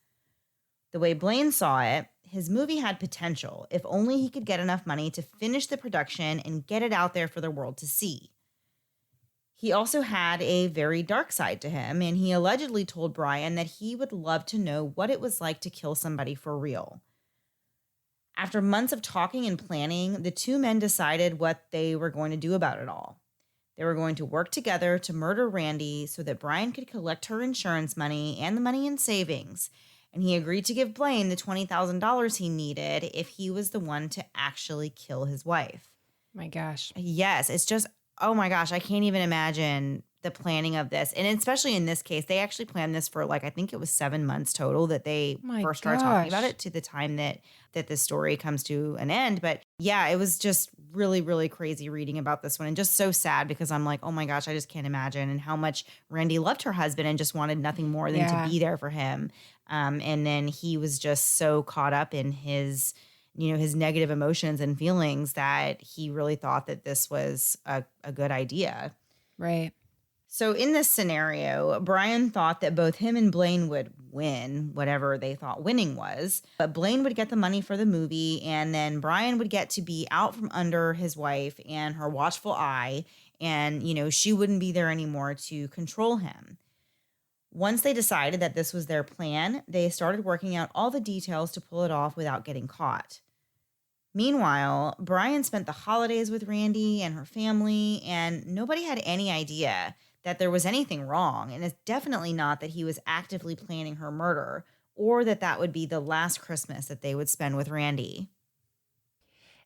The way Blaine saw it, his movie had potential if only he could get enough money to finish the production and get it out there for the world to see. He also had a very dark side to him, and he allegedly told Brian that he would love to know what it was like to kill somebody for real. After months of talking and planning, the two men decided what they were going to do about it all. They were going to work together to murder Randy so that Brian could collect her insurance money and the money in savings, and he agreed to give Blaine the $20,000 he needed if he was the one to actually kill his wife. My gosh. Yes, it's just, oh my gosh, I can't even imagine the planning of this. And especially in this case, they actually planned this for I think it was 7 months total that they first started talking about it to the time that this story comes to an end. But yeah, it was just really, really crazy reading about this one and just so sad because I'm like, oh my gosh, I just can't imagine and how much Randy loved her husband and just wanted nothing more than to be there for him. And then he was just so caught up in his negative emotions and feelings that he really thought that this was a good idea. Right. So in this scenario, Brian thought that both him and Blaine would win, whatever they thought winning was. But Blaine would get the money for the movie, and then Brian would get to be out from under his wife and her watchful eye, and, she wouldn't be there anymore to control him. Once they decided that this was their plan, they started working out all the details to pull it off without getting caught. Meanwhile, Brian spent the holidays with Randy and her family, and nobody had any idea that there was anything wrong, and it's definitely not that he was actively planning her murder or that would be the last Christmas that they would spend with Randy.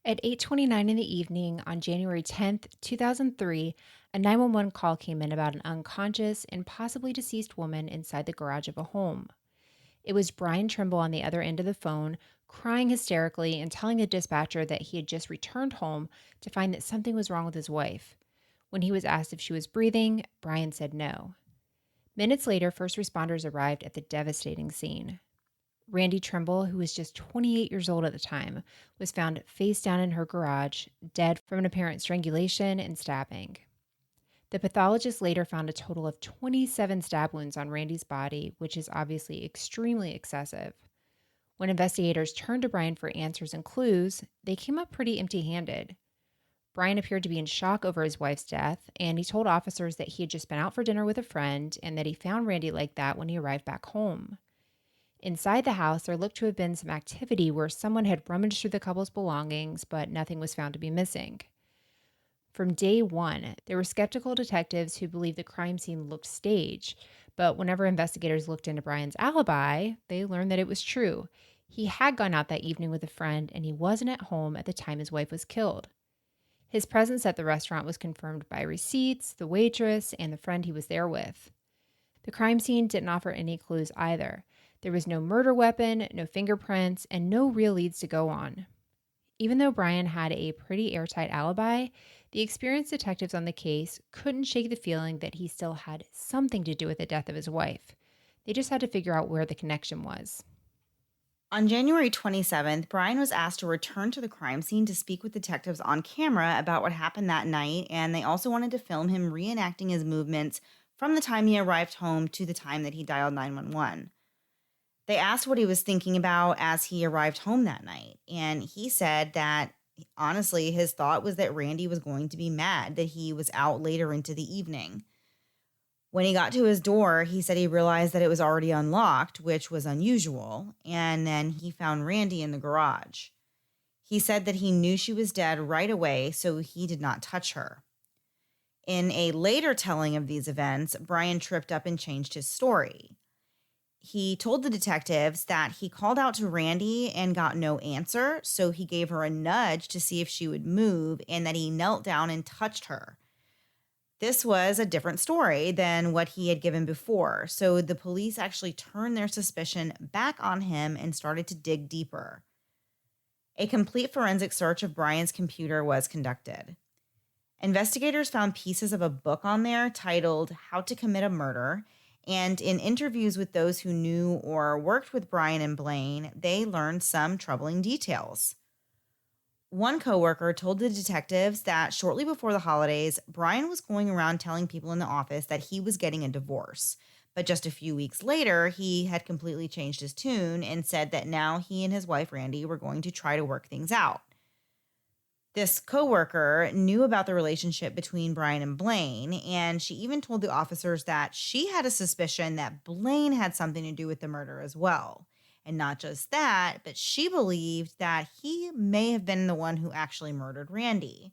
At 8:29 in the evening on January 10th, 2003, a 911 call came in about an unconscious and possibly deceased woman inside the garage of a home. It was Brian Trimble on the other end of the phone, crying hysterically and telling the dispatcher that he had just returned home to find that something was wrong with his wife. When he was asked if she was breathing, Brian said no. Minutes later, first responders arrived at the devastating scene. Randy Trimble, who was just 28 years old at the time, was found face down in her garage, dead from an apparent strangulation and stabbing. The pathologist later found a total of 27 stab wounds on Randy's body, which is obviously extremely excessive. When investigators turned to Brian for answers and clues, they came up pretty empty-handed. Brian appeared to be in shock over his wife's death, and he told officers that he had just been out for dinner with a friend and that he found Randy like that when he arrived back home. Inside the house, there looked to have been some activity where someone had rummaged through the couple's belongings, but nothing was found to be missing. From day one, there were skeptical detectives who believed the crime scene looked staged, but whenever investigators looked into Brian's alibi, they learned that it was true. He had gone out that evening with a friend, and he wasn't at home at the time his wife was killed. His presence at the restaurant was confirmed by receipts, the waitress, and the friend he was there with. The crime scene didn't offer any clues either. There was no murder weapon, no fingerprints, and no real leads to go on. Even though Brian had a pretty airtight alibi, the experienced detectives on the case couldn't shake the feeling that he still had something to do with the death of his wife. They just had to figure out where the connection was. On January 27th, Brian was asked to return to the crime scene to speak with detectives on camera about what happened that night, and they also wanted to film him reenacting his movements from the time he arrived home to the time that he dialed 911. They asked what he was thinking about as he arrived home that night, and he said that honestly, his thought was that Randi was going to be mad that he was out later into the evening. When he got to his door, he said he realized that it was already unlocked, which was unusual, and then he found Randi in the garage. He said that he knew she was dead right away, so he did not touch her. In a later telling of these events, Brian tripped up and changed his story. He told the detectives that he called out to Randi and got no answer, so he gave her a nudge to see if she would move, and that he knelt down and touched her. This was a different story than what he had given before, so the police actually turned their suspicion back on him and started to dig deeper. A complete forensic search of Brian's computer was conducted. Investigators found pieces of a book on there titled How to Commit a Murder, and in interviews with those who knew or worked with Brian and Blaine, they learned some troubling details. One coworker told the detectives that shortly before the holidays, Brian was going around telling people in the office that he was getting a divorce. But just a few weeks later, he had completely changed his tune and said that now he and his wife, Randi, were going to try to work things out. This coworker knew about the relationship between Brian and Blaine, and she even told the officers that she had a suspicion that Blaine had something to do with the murder as well. And not just that, but she believed that he may have been the one who actually murdered Randi.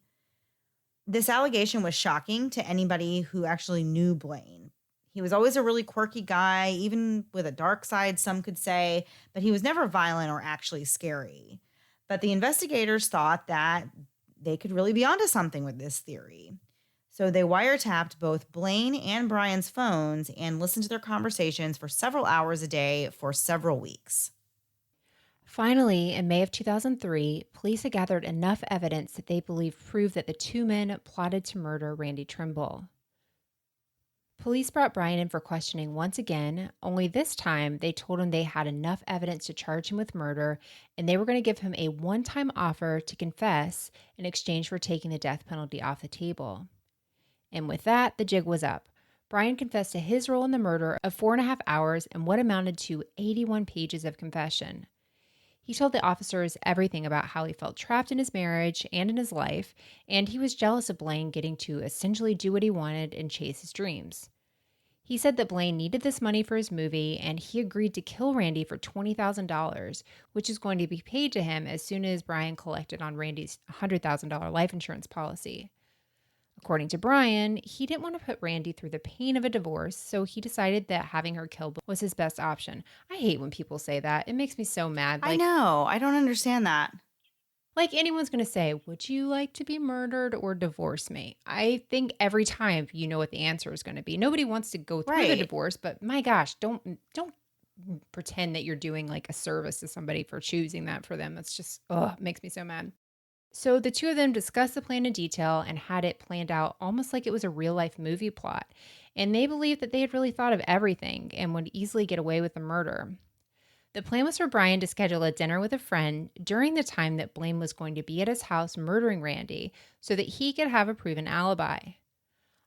This allegation was shocking to anybody who actually knew Blaine. He was always a really quirky guy, even with a dark side, some could say, but he was never violent or actually scary. But the investigators thought that they could really be onto something with this theory. So they wiretapped both Blaine and Brian's phones and listened to their conversations for several hours a day for several weeks. Finally, in May of 2003, police had gathered enough evidence that they believe proved that the two men plotted to murder Randi Trimble. Police brought Brian in for questioning once again, only this time they told him they had enough evidence to charge him with murder, and they were going to give him a one-time offer to confess in exchange for taking the death penalty off the table. And with that, the jig was up. Brian confessed to his role in the murder of 4.5 hours and what amounted to 81 pages of confession. He told the officers everything about how he felt trapped in his marriage and in his life, and he was jealous of Blaine getting to essentially do what he wanted and chase his dreams. He said that Blaine needed this money for his movie, and he agreed to kill Randi for $20,000, which is going to be paid to him as soon as Brian collected on Randi's $100,000 life insurance policy. According to Brian, he didn't want to put Randi through the pain of a divorce, so he decided that having her killed was his best option. I hate when people say that. It makes me so mad. I know. I don't understand that. Like anyone's going to say, would you like to be murdered or divorce me? I think every time you know what the answer is going to be. Nobody wants to go through the divorce, but my gosh, don't pretend that you're doing like a service to somebody for choosing that for them. That's just, makes me so mad. So the two of them discussed the plan in detail and had it planned out almost like it was a real life movie plot. And they believed that they had really thought of everything and would easily get away with the murder. The plan was for Brian to schedule a dinner with a friend during the time that Blaine was going to be at his house murdering Randi so that he could have a proven alibi.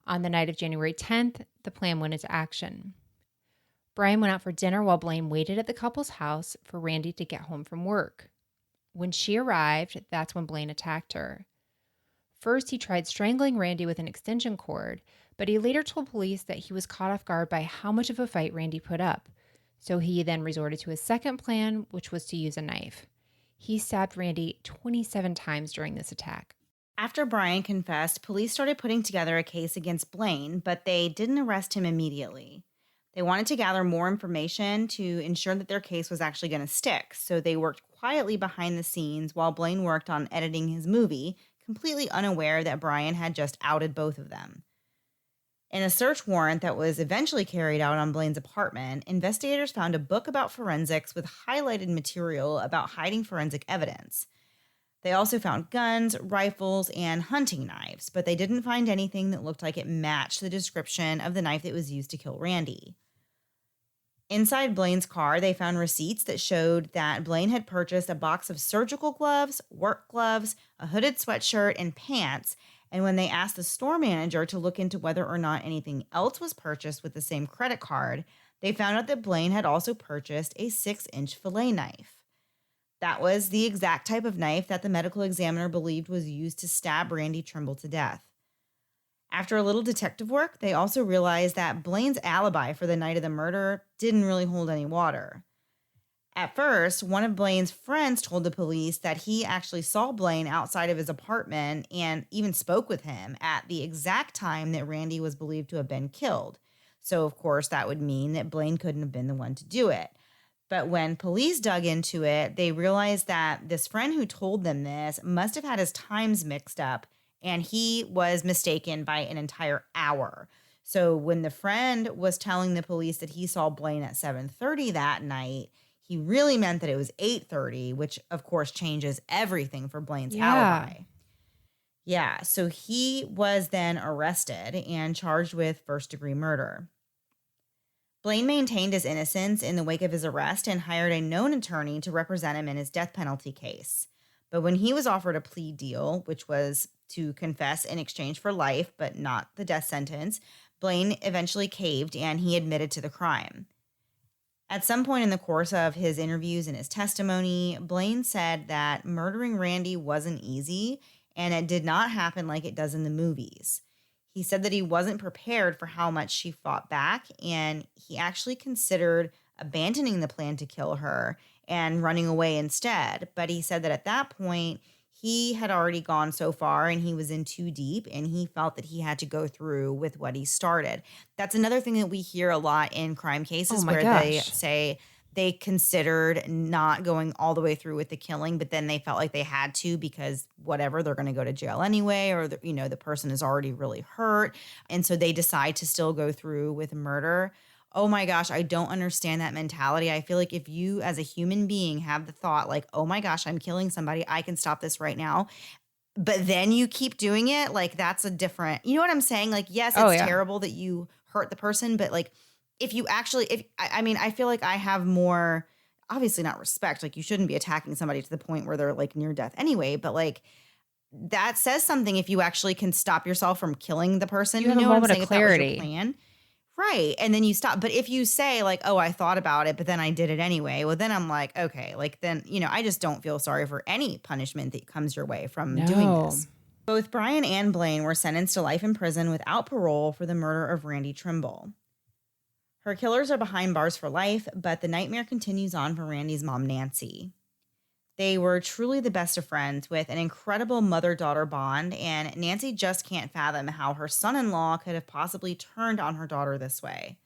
On the night of January 10th, the plan went into action. Brian went out for dinner while Blaine waited at the couple's house for Randi to get home from work. When she arrived, that's when Blaine attacked her. First, he tried strangling Randi with an extension cord, but he later told police that he was caught off guard by how much of a fight Randi put up. So he then resorted to his second plan, which was to use a knife. He stabbed Randi 27 times during this attack. After Brian confessed, police started putting together a case against Blaine, but they didn't arrest him immediately. They wanted to gather more information to ensure that their case was actually going to stick, so they worked quietly behind the scenes while Blaine worked on editing his movie, completely unaware that Brian had just outed both of them. In a search warrant that was eventually carried out on Blaine's apartment, investigators found a book about forensics with highlighted material about hiding forensic evidence. They also found guns, rifles, and hunting knives, but they didn't find anything that looked like it matched the description of the knife that was used to kill Randi. Inside Blaine's car, they found receipts that showed that Blaine had purchased a box of surgical gloves, work gloves, a hooded sweatshirt, and pants, And when they asked the store manager to look into whether or not anything else was purchased with the same credit card, they found out that Blaine had also purchased a 6-inch fillet knife. That was the exact type of knife that the medical examiner believed was used to stab Randi Trimble to death. After a little detective work, they also realized that Blaine's alibi for the night of the murder didn't really hold any water. At first, one of Blaine's friends told the police that he actually saw Blaine outside of his apartment and even spoke with him at the exact time that Randi was believed to have been killed. So, of course, that would mean that Blaine couldn't have been the one to do it. But when police dug into it, they realized that this friend who told them this must have had his times mixed up, and he was mistaken by an entire hour. So when the friend was telling the police that he saw Blaine at 7:30 that night, he really meant that it was 8:30, which of course changes everything for Blaine's alibi. Yeah, so he was then arrested and charged with first-degree murder. Blaine maintained his innocence in the wake of his arrest and hired a known attorney to represent him in his death penalty case. But when he was offered a plea deal, which was to confess in exchange for life, but not the death sentence, Blaine eventually caved and he admitted to the crime. At some point in the course of his interviews and his testimony, Blaine said that murdering Randi wasn't easy and it did not happen like it does in the movies. He said that he wasn't prepared for how much she fought back, and he actually considered abandoning the plan to kill her and running away instead. But he said that at that point, he had already gone so far and he was in too deep, and he felt that he had to go through with what he started. That's another thing that we hear a lot in crime cases where they say they considered not going all the way through with the killing, but then they felt like they had to because whatever, they're going to go to jail anyway, or the person is already really hurt. And so they decide to still go through with murder. Oh my gosh, I don't understand that mentality. I feel like if you as a human being have the thought like, oh my gosh, I'm killing somebody, I can stop this right now. But then you keep doing it, like that's a different, you know what I'm saying? Like, yes, it's terrible that you hurt the person, but like, if you actually, I feel like I have more, obviously not respect. Like you shouldn't be attacking somebody to the point where they're like near death anyway. But like that says something if you actually can stop yourself from killing the person. You know what I'm saying? If that was your plan. Right. And then you stop. But if you say like, oh, I thought about it, but then I did it anyway. Well, then I'm like, okay, like then, I just don't feel sorry for any punishment that comes your way from doing this. Both Brian and Blaine were sentenced to life in prison without parole for the murder of Randi Trimble. Her killers are behind bars for life, but the nightmare continues on for Randi's mom, Nancy. They were truly the best of friends with an incredible mother-daughter bond, and Nancy just can't fathom how her son-in-law could have possibly turned on her daughter this way.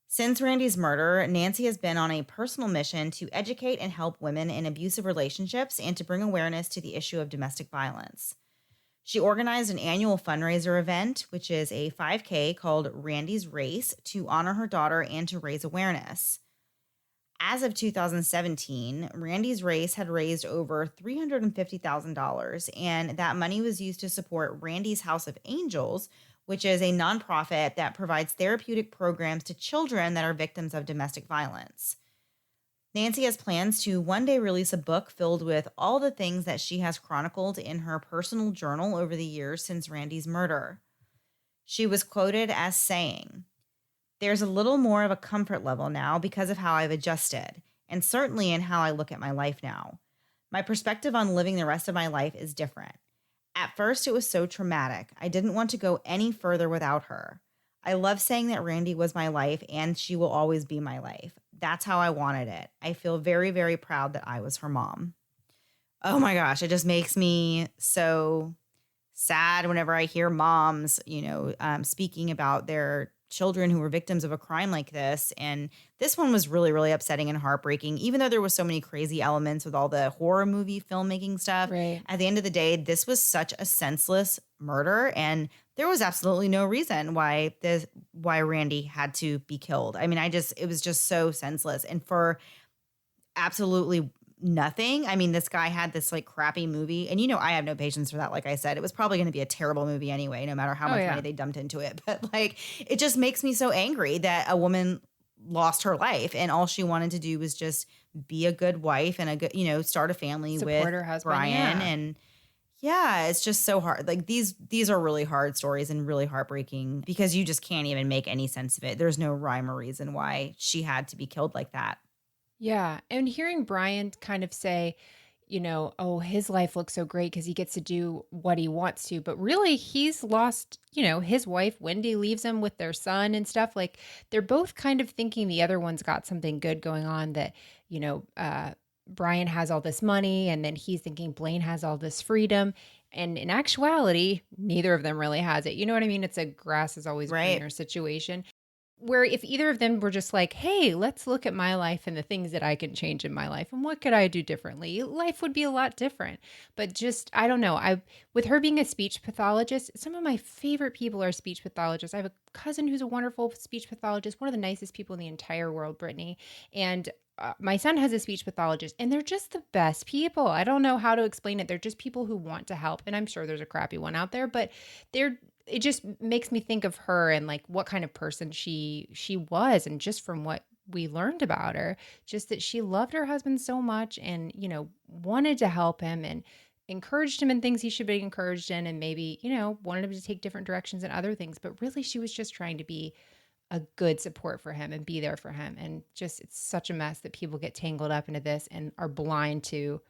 Since Randi's murder, Nancy has been on a personal mission to educate and help women in abusive relationships and to bring awareness to the issue of domestic violence. She organized an annual fundraiser event, which is a 5K called Randi's Race, to honor her daughter and to raise awareness. As of 2017, Randi's Race had raised over $350,000, and that money was used to support Randi's House of Angels, which is a nonprofit that provides therapeutic programs to children that are victims of domestic violence. Nancy has plans to one day release a book filled with all the things that she has chronicled in her personal journal over the years since Randi's murder. She was quoted as saying, "There's a little more of a comfort level now because of how I've adjusted, and certainly in how I look at my life now. My perspective on living the rest of my life is different. At first, it was so traumatic. I didn't want to go any further without her. I love saying that Randi was my life and she will always be my life. That's how I wanted it. I feel very, very proud that I was her mom." Oh my gosh, it just makes me so sad whenever I hear moms, speaking about their children who were victims of a crime like this. And this one was really, really upsetting and heartbreaking, even though there was so many crazy elements with all the horror movie filmmaking stuff. Right. At the end of the day, this was such a senseless murder, and there was absolutely no reason why Randi had to be killed. I mean, it was just so senseless, and for absolutely nothing. I mean, this guy had this like crappy movie, and I have no patience for that. Like I said, it was probably going to be a terrible movie anyway, no matter how much money they dumped into it. But like, it just makes me so angry that a woman lost her life and all she wanted to do was just be a good wife and a good, start a family Support with her husband, Brian. And Yeah, it's just so hard. Like these are really hard stories and really heartbreaking because you just can't even make any sense of it. There's no rhyme or reason why she had to be killed like that. Yeah. And hearing Brian kind of say, oh, his life looks so great because he gets to do what he wants to. But really, he's lost, his wife, Wendy, leaves him with their son and stuff. Like they're both kind of thinking the other one's got something good going on that, Brian has all this money and then he's thinking Blaine has all this freedom. And in actuality, neither of them really has it. You know what I mean? It's a grass is always Right. greener situation where if either of them were just like, hey, let's look at my life and the things that I can change in my life and what could I do differently, life would be a lot different. But just, I don't know. With her being a speech pathologist, some of my favorite people are speech pathologists. I have a cousin who's a wonderful speech pathologist, one of the nicest people in the entire world, Brittany. And my son has a speech pathologist, and they're just the best people. I don't know how to explain it. They're just people who want to help. And I'm sure there's a crappy one out there, but it just makes me think of her and like what kind of person she was, and just from what we learned about her, just that she loved her husband so much and wanted to help him and encouraged him in things he should be encouraged in, and maybe wanted him to take different directions and other things, but really she was just trying to be a good support for him and be there for him. And just it's such a mess that people get tangled up into this and are blind to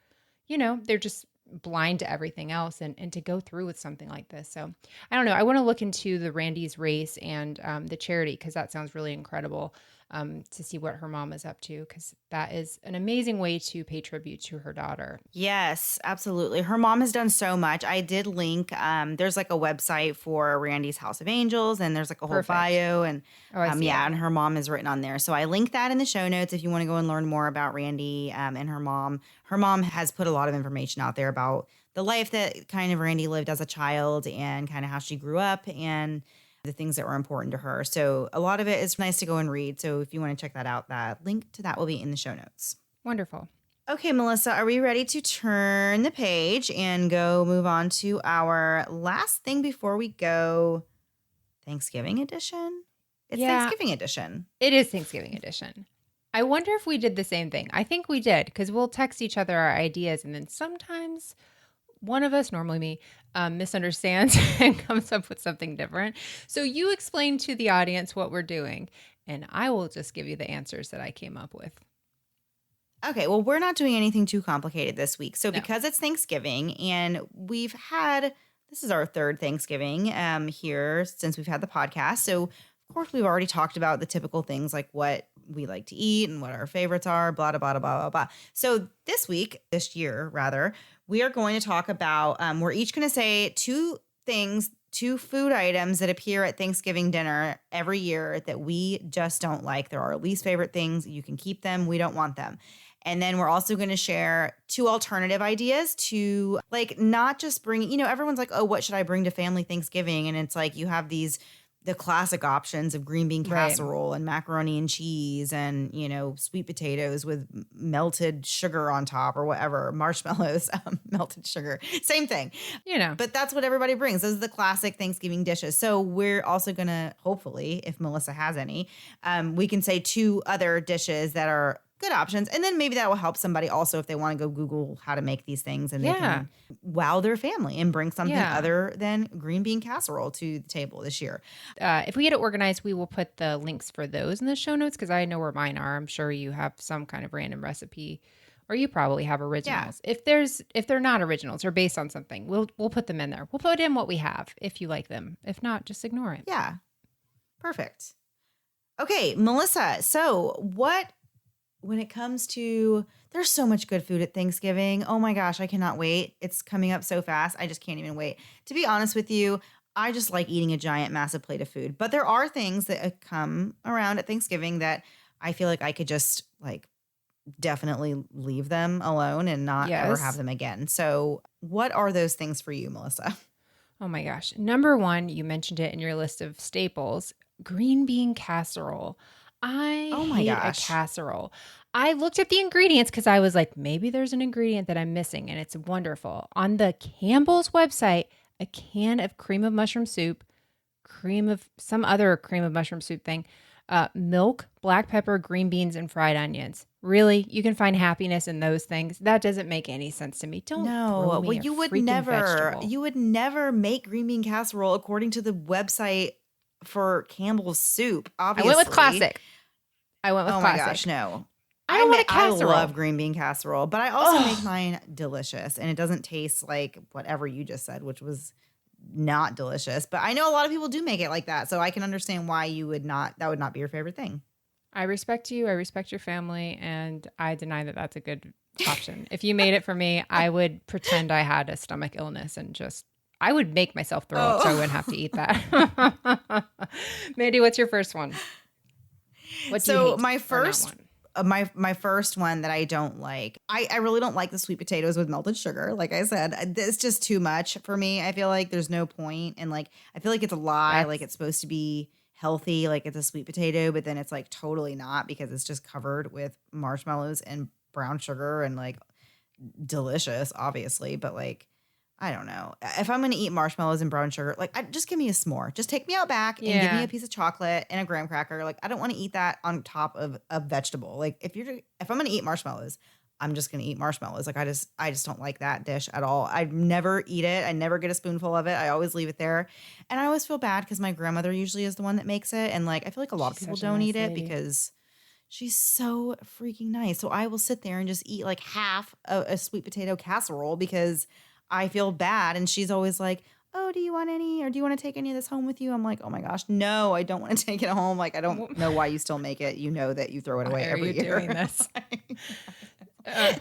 they're just blind to everything else, and to go through with something like this. So I don't know. I want to look into the Randy's race and the charity, because that sounds really incredible, to see what her mom is up to, because that is an amazing way to pay tribute to her daughter. Yes, absolutely. Her mom has done so much. I did link, there's like a website for Randy's House of Angels, and there's like a whole Perfect. bio, and I see yeah, it. and her mom is written on there. So I link that in the show notes if you want to go and learn more about Randy and her mom. Her mom has put a lot of information out there about the life that kind of Randy lived as a child and kind of how she grew up and the things that were important to her. So a lot of it is nice to go and read. So if you want to check that out, that link to that will be in the show notes. Wonderful. Okay, Melissa, are we ready to turn the page and go move on to our last thing before we go? Thanksgiving edition? It's Thanksgiving edition. It is Thanksgiving edition. I wonder if we did the same thing. I think we did, because we'll text each other our ideas, and then sometimes one of us, normally me, misunderstands and comes up with something different. So you explain to the audience what we're doing, and I will just give you the answers that I came up with. Okay, well, we're not doing anything too complicated this week. So No. because it's Thanksgiving and this is our third Thanksgiving here since we've had the podcast. So of course we've already talked about the typical things like what we like to eat and what our favorites are, blah, blah, blah, blah, blah, blah. So this year, we are going to talk about, we're each going to say two food items that appear at Thanksgiving dinner every year that we just don't like. They're our least favorite things. You can keep them. We don't want them. And then we're also going to share two alternative ideas to like not just bring, everyone's like, oh, what should I bring to family Thanksgiving? And it's like you have the classic options of green bean casserole and macaroni and cheese and, sweet potatoes with melted sugar on top or whatever, marshmallows, melted sugar, same thing. But that's what everybody brings. Those are the classic Thanksgiving dishes. So we're also going to, hopefully, if Melissa has any, we can say two other dishes that are good options. And then maybe that will help somebody also if they want to go Google how to make these things and they can wow their family and bring something other than green bean casserole to the table this year. If we get it organized, we will put the links for those in the show notes, because I know where mine are. I'm sure you have some kind of random recipe, or you probably have originals. Yeah. If they're not originals or based on something, we'll put them in there. We'll put in what we have if you like them. If not, just ignore it. Yeah. Perfect. Okay, Melissa. So when it comes to, there's so much good food at Thanksgiving. Oh my gosh, I cannot wait. It's coming up so fast. I just can't even wait. To be honest with you, I just like eating a giant, massive plate of food. But there are things that come around at Thanksgiving that I feel like I could just like definitely leave them alone and not ever have them again. So what are those things for you, Melissa? Oh my gosh. Number one, you mentioned it in your list of staples, green bean casserole. I hate a casserole. I looked at the ingredients because I was like, maybe there's an ingredient that I'm missing, and it's wonderful. On the Campbell's website, a can of cream of mushroom soup, cream of some other cream of mushroom soup thing, Milk, black pepper, green beans, and fried onions. Really? You can find happiness in those things? That doesn't make any sense to me. Don't throw No, well, me a freaking vegetable. you would never make green bean casserole according to the website for Campbell's soup, I went with obviously. classic. I went with Oh my gosh, classic. no. I don't want a I casserole. love green bean casserole, but I also make Oh, mine delicious, and it doesn't taste like whatever you just said, which was not delicious. But I know a lot of people do make it like that, so I can understand why you would not. That would not be your favorite thing. I respect you. I respect your family, and I deny that that's a good option. If you made it for me, I would pretend I had a stomach illness and just I would make myself throw up so I wouldn't have to eat that. Mandy, what's your first one? What do you So hate my or not first want? my first one that I don't like, I really don't like the sweet potatoes with melted sugar. Like I said, it's just too much for me. I feel like there's no point, and like I feel like it's a lie. Like That's it's supposed to be healthy, like it's a sweet potato, but then it's like totally not because it's just covered with marshmallows and brown sugar and like delicious, obviously, but like I don't know. If I'm gonna eat marshmallows and brown sugar, like just give me a s'more. Just take me out back and give me yeah. a piece of chocolate and a graham cracker. Like I don't want to eat that on top of a vegetable. Like if I'm gonna eat marshmallows, I'm just gonna eat marshmallows. Like I just don't like that dish at all. I never eat it. I never get a spoonful of it. I always leave it there, and I always feel bad because my grandmother usually is the one that makes it, and like I feel like a lot of She's people such a don't nice eat it lady. because she's so freaking nice. So I will sit there and just eat like half a sweet potato casserole because I feel bad. And she's always like, "Oh, do you want any or do you want to take any of this home with you?" I'm like, "Oh my gosh, no, I don't want to take it home. Like, I don't know why you still make it. You know that you throw it Why away are you every doing year." this? Uh,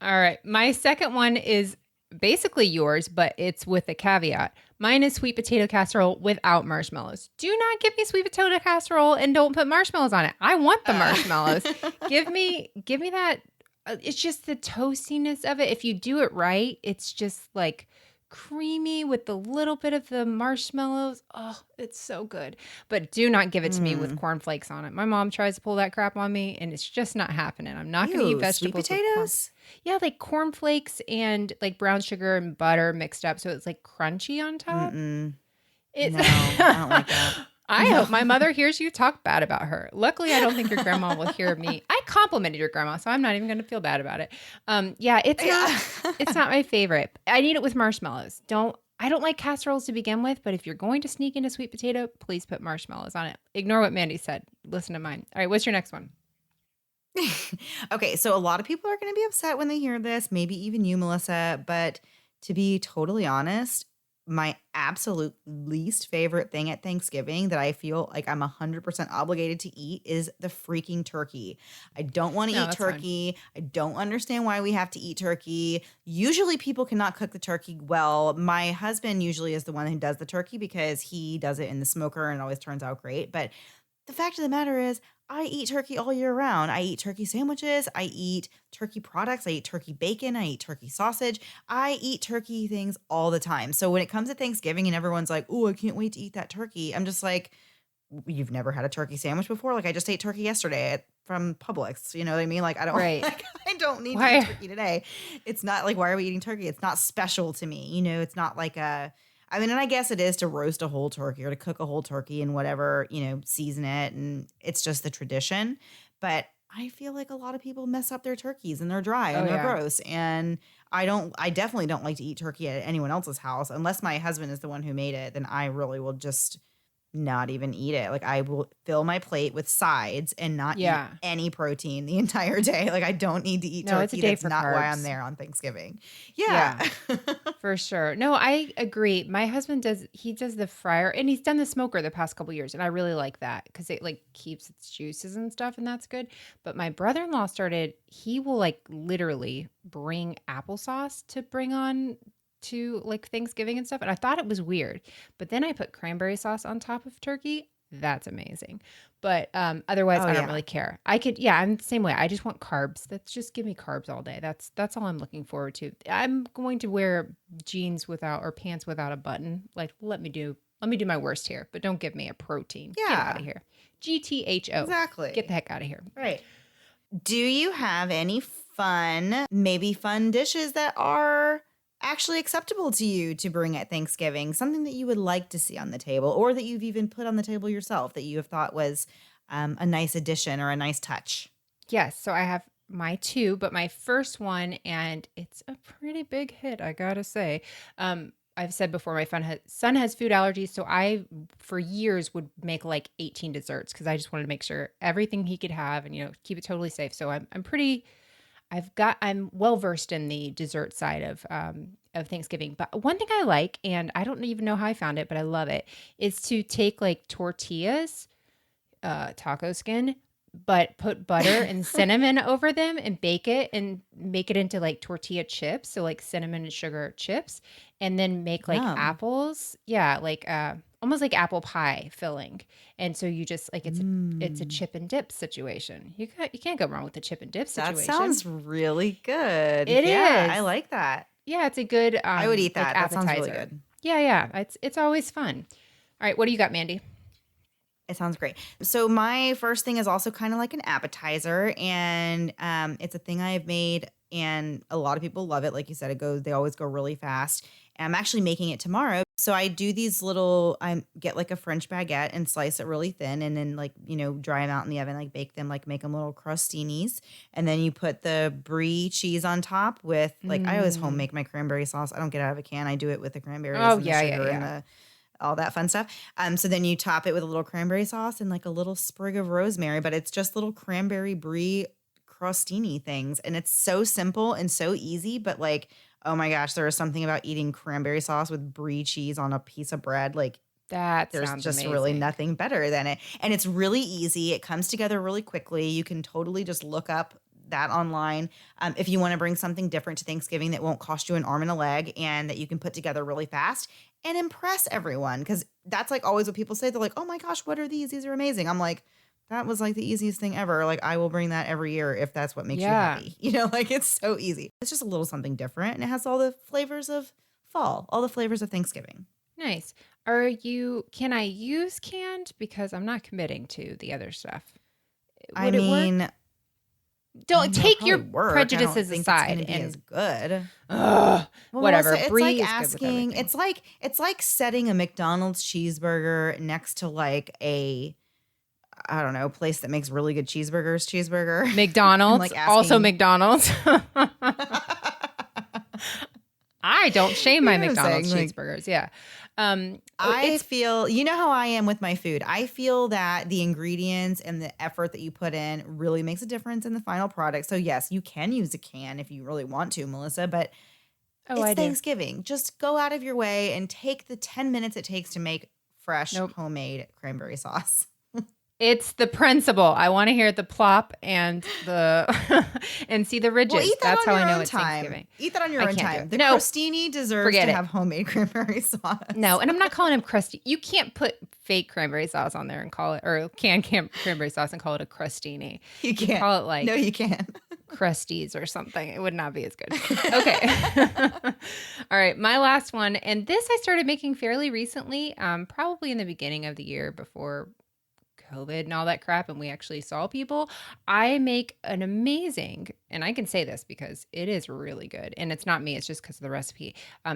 all right. My second one is basically yours, but it's with a caveat. Mine is sweet potato casserole without marshmallows. Do not give me sweet potato casserole and don't put marshmallows on it. I want the marshmallows. Give me that. It's just the toastiness of it. If you do it right, it's just like creamy with a little bit of the marshmallows. Oh, it's so good. But do not give it to me with Mm. cornflakes on it. My mom tries to pull that crap on me and it's just not happening. I'm not going to eat Ew, sweet vegetables with corn. potatoes? Yeah, like cornflakes and like brown sugar and butter mixed up so it's like crunchy on top. Mm-mm. It's No, I don't like that. I No. hope my mother hears you talk bad about her. Luckily, I don't think your grandma will hear me. I complimented your grandma, so I'm not even going to feel bad about it. Yeah, Yeah. it's not my favorite. I need it with marshmallows. I don't like casseroles to begin with, but if you're going to sneak into sweet potato, please put marshmallows on it. Ignore what Mandy said. Listen to mine. All right, what's your next one? Okay, so a lot of people are going to be upset when they hear this, maybe even you, Melissa, but to be totally honest, my absolute least favorite thing at Thanksgiving that I feel like I'm 100% obligated to eat is the freaking turkey. I don't want to No, eat that's fine. turkey. I don't understand why we have to eat turkey. Usually people cannot cook the turkey well. My husband usually is the one who does the turkey because he does it in the smoker and it always turns out great. But the fact of the matter is, I eat turkey all year round. I eat turkey sandwiches. I eat turkey products. I eat turkey bacon. I eat turkey sausage. I eat turkey things all the time. So when it comes to Thanksgiving and everyone's like, "Oh, I can't wait to eat that turkey," I'm just like, "You've never had a turkey sandwich before? Like I just ate turkey yesterday from Publix. You know what I mean? Like I don't Right. like I don't need to eat Why? turkey today. It's not like why are we eating turkey? It's not special to me. You know, it's not like a I mean, and I guess it is to roast a whole turkey or to cook a whole turkey and whatever, season it. And it's just the tradition. But I feel like a lot of people mess up their turkeys and they're dry Oh, and they're yeah. gross. And I definitely don't like to eat turkey at anyone else's house unless my husband is the one who made it. Then I really will just not even eat it. Like I will fill my plate with sides and not eat Yeah. any protein the entire day. Like I don't need to eat No, it's a turkey. day That's for not why I'm carbs. there on Thanksgiving. Yeah. Yeah. For sure. No, I agree. My husband does the fryer and he's done the smoker the past couple years and I really like that because it like keeps its juices and stuff and that's good. But my brother-in-law he will like literally bring applesauce to bring on to like Thanksgiving and stuff. And I thought it was weird. But then I put cranberry sauce on top of turkey. That's amazing. But otherwise Oh I don't yeah. really care. I'm the same way. I just want carbs. That's just give me carbs all day. That's all I'm looking forward to. I'm going to wear jeans without or pants without a button. Like let me do my worst here, but don't give me a protein. Get out Yeah. of here. GTHO. Get the Exactly. heck out of here. Right. Do you have any maybe fun dishes that are actually acceptable to you to bring at Thanksgiving? Something that you would like to see on the table or that you've even put on the table yourself that you have thought was a nice addition or a nice touch. Yes. So I have my two, but my first one, and it's a pretty big hit, I gotta say. I've said before, my son has food allergies, so I, for years, would make like 18 desserts because I just wanted to make sure everything he could have and keep it totally safe. So I'm well versed in the dessert side of Thanksgiving. But one thing I like, and I don't even know how I found it, but I love it, is to take like tortillas, taco skin, but put butter and cinnamon over them and bake it and make it into like tortilla chips. So like cinnamon and sugar chips, and then make like Yum. apples. Yeah. Like, almost like apple pie filling. And so you just like, it's a chip and dip situation. You can't go wrong with the chip and dip situation. That sounds really good. It Yeah, is. I like that. Yeah. It's a good, I would eat that. like, That sounds appetizer. really good. Yeah. Yeah. It's always fun. All right. What do you got, Mandy? It sounds great. So my first thing is also kind of like an appetizer, and it's a thing I've made, and a lot of people love it. Like you said, they always go really fast. And I'm actually making it tomorrow. So I do these I get like a French baguette and slice it really thin, and then like, dry them out in the oven, like bake them, like make them little crostinis. And then you put the brie cheese on top with like, I always home make my cranberry sauce. I don't get out of a can. I do it with the cranberries and the sugar and all that fun stuff. So then you top it with a little cranberry sauce and like a little sprig of rosemary, but it's just little cranberry brie crostini things. And it's so simple and so easy, but like, oh my gosh, there is something about eating cranberry sauce with brie cheese on a piece of bread. Like That there's sounds just amazing. really nothing better than it. And it's really easy. It comes together really quickly. You can totally just look up that online. If you want to bring something different to Thanksgiving that won't cost you an arm and a leg and that you can put together really fast and impress everyone. Because that's like always what people say. They're like, oh my gosh, what are these? These are amazing. I'm like, that was like the easiest thing ever. Like I will bring that every year if that's what makes you happy. Like it's so easy. It's just a little something different. And it has all the flavors of fall, all the flavors of Thanksgiving. Nice. Can I use canned? Because I'm not committing to the other stuff. Would it work? Don't take your prejudices aside and as good. Whatever. Melissa, it's Brie like is asking. good with It's like setting a McDonald's cheeseburger next to like a, I don't know, place that makes really good cheeseburger. McDonald's, like asking, also McDonald's. I don't shame my McDonald's cheeseburgers. Yeah. I feel, you know how I am with my food. I feel that the ingredients and the effort that you put in really makes a difference in the final product. So yes, you can use a can if you really want to, Melissa, but it's Thanksgiving. Just go out of your way and take the 10 minutes it takes to make fresh homemade cranberry sauce. It's the principle. I want to hear the plop and the and see the ridges. Well, eat that That's on how your I know own it's time. Thanksgiving. Eat that on your own time. The No. crostini deserves to have homemade cranberry sauce. No, and I'm not calling them crusty. You can't put fake cranberry sauce on there and call it, or canned cranberry sauce and call it a crostini. You can't. Call it like, no, you can't. Crusties or something. It would not be as good. Okay. All right. My last one. And this I started making fairly recently, probably in the beginning of the year before COVID and all that crap, and we actually saw people. I make an amazing, and I can say this because it is really good, and it's not me, it's just because of the recipe,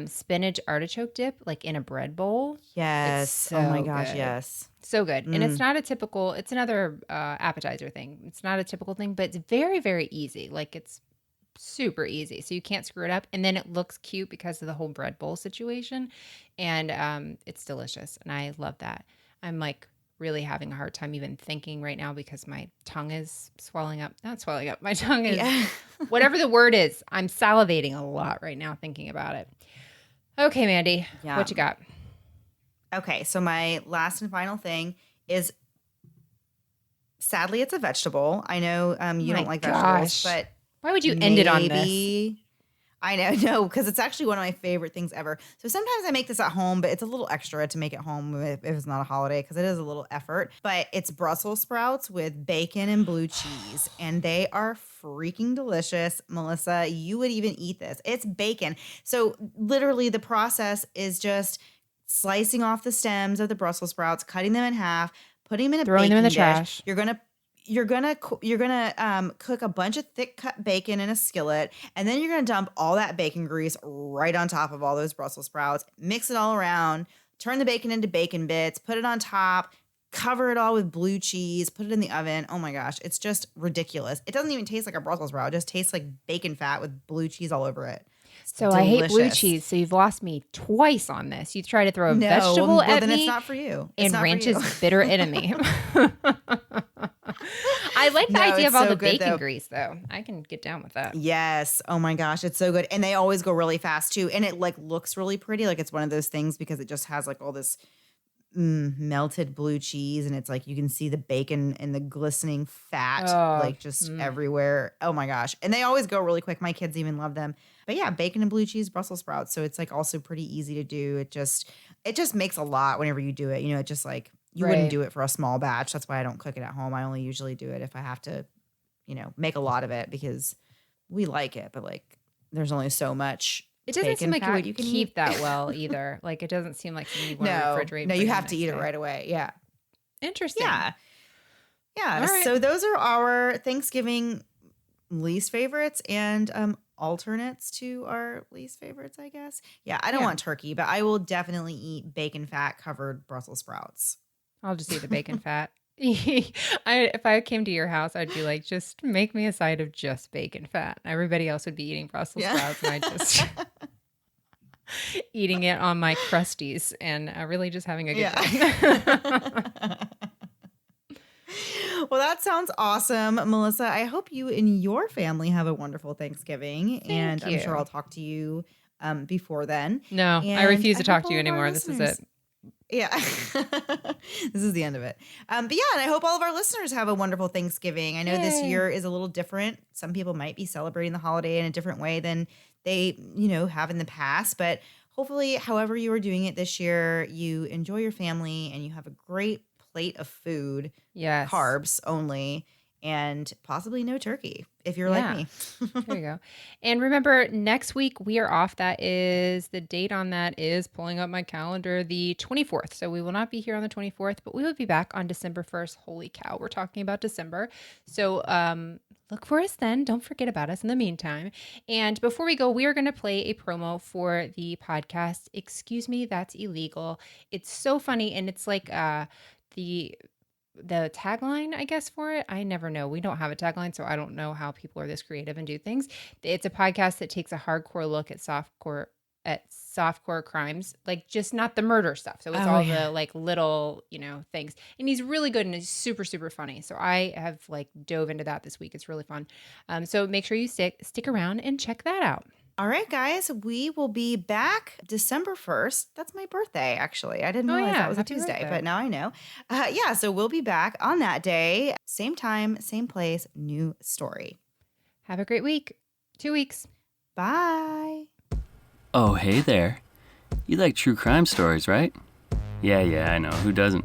spinach artichoke dip, like in a bread bowl. Yes. So oh my gosh, good. yes. So good. And it's not a typical, it's another appetizer thing. It's not a typical thing, but it's very, very easy. Like it's super easy. So you can't screw it up. And then it looks cute because of the whole bread bowl situation. And it's delicious. And I love that. I'm like really having a hard time even thinking right now because my tongue is swelling up. Not swelling up. My tongue is, whatever the word is, I'm salivating a lot right now thinking about it. Okay, Mandy, what you got? Okay, so my last and final thing is, sadly, it's a vegetable. I know you don't like vegetables, but why would you end it on this? I know, no, because it's actually one of my favorite things ever. So sometimes I make this at home, but it's a little extra to make it home if it's not a holiday because it is a little effort. But it's Brussels sprouts with bacon and blue cheese, and they are freaking delicious. Melissa, you would even eat this. It's bacon. So literally the process is just slicing off the stems of the Brussels sprouts, cutting them in half, putting them in a throwing them in the dish. trash. You're gonna cook a bunch of thick cut bacon in a skillet, and then you're gonna dump all that bacon grease right on top of all those Brussels sprouts. Mix it all around. Turn the bacon into bacon bits. Put it on top. cover it all with blue cheese, put it in the oven. Oh my gosh, it's just ridiculous. It doesn't even taste like a Brussels sprout. It just tastes like bacon fat with blue cheese all over it. So delicious. I hate blue cheese. So you've lost me twice on this. You try to throw a vegetable at then me. It's not for you. It's and ranch's bitter enemy. I like the idea of all the bacon grease, though. I can get down with that. Yes. Oh my gosh, it's so good. And they always go really fast too. And it like looks really pretty. Like it's one of those things because it just has like all this melted blue cheese, and it's like you can see the bacon and the glistening fat like just everywhere. Oh my gosh. And they always go really quick. My kids even love them. But yeah, bacon and blue cheese Brussels sprouts. So it's like also pretty easy to do. It just makes a lot whenever you do it. You know, it just like you wouldn't do it for a small batch. That's why I don't cook it at home. I only usually do it if I have to, you know, make a lot of it because we like it, but like there's only so much. It doesn't seem like you would keep that well either. Like it doesn't seem like something you want to refrigerate. No, you have to eat it right away. Yeah. Interesting. Yeah. Right. So those are our Thanksgiving least favorites and alternates to our least favorites, I guess. Yeah, I don't want turkey, but I will definitely eat bacon fat covered Brussels sprouts. I'll just eat the bacon fat. If I came to your house, I'd be like, just make me a side of just bacon fat. Everybody else would be eating Brussels sprouts, and I just eating it on my crusties and really just having a good time. Well, that sounds awesome, Melissa. I hope you and your family have a wonderful Thanksgiving. Thank you. I'm sure I'll talk to you before then. No, I refuse to talk to you anymore. This is it. Yeah. This is the end of it. But yeah, and I hope all of our listeners have a wonderful Thanksgiving. I know this year is a little different. Some people might be celebrating the holiday in a different way than they, you know, have in the past. But hopefully, however you are doing it this year, you enjoy your family and you have a great plate of food. Yes. Carbs only. And possibly no turkey if you're like me. There you go. And remember, next week we are off. The date on that is pulling up my calendar, the 24th. So we will not be here on the 24th, but we will be back on December 1st. Holy cow. We're talking about December. So look for us then. Don't forget about us in the meantime. And before we go, we are going to play a promo for the podcast. Excuse me, that's illegal. It's so funny. And it's like the tagline, I guess, for it. I never know. We don't have a tagline, so I don't know how people are this creative and do things. It's a podcast that takes a hardcore look at softcore crimes, like just not the murder stuff. So it's the like little, you know, things. And he's really good and he's super, super funny. So I have like dove into that this week. It's really fun. So make sure you stick around and check that out. All right, guys, we will be back December 1st. That's my birthday, actually. I didn't realize that was a Tuesday, but now I know. So we'll be back on that day. Same time, same place, new story. Have a great week. 2 weeks. Bye. Oh, hey there. You like true crime stories, right? Yeah, I know. Who doesn't?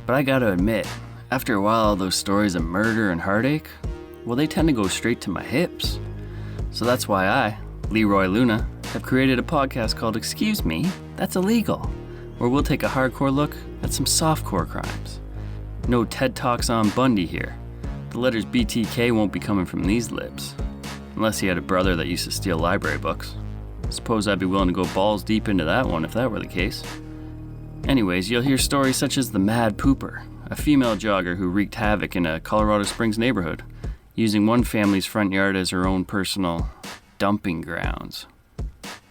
But I gotta admit, after a while, all those stories of murder and heartache, well, they tend to go straight to my hips. So that's why I, Leroy Luna, have created a podcast called Excuse Me, That's Illegal, where we'll take a hardcore look at some softcore crimes. No TED Talks on Bundy here. The letters BTK won't be coming from these lips. Unless he had a brother that used to steal library books. Suppose I'd be willing to go balls deep into that one if that were the case. Anyways, you'll hear stories such as the Mad Pooper, a female jogger who wreaked havoc in a Colorado Springs neighborhood, using one family's front yard as her own personal dumping grounds.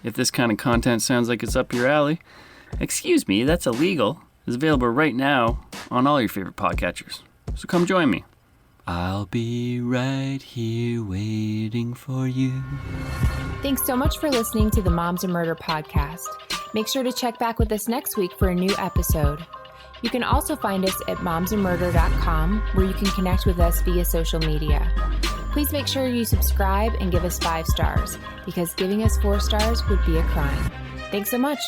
If this kind of content sounds like it's up your alley, Excuse Me, That's Illegal is available right now on all your favorite podcatchers. So come join me. I'll be right here waiting for you. Thanks so much for listening to the Moms and Murder podcast. Make sure to check back with us next week for a new episode. You can also find us at momsandmurder.com, where you can connect with us via social media. Please make sure you subscribe and give us 5 stars, because giving us 4 stars would be a crime. Thanks so much.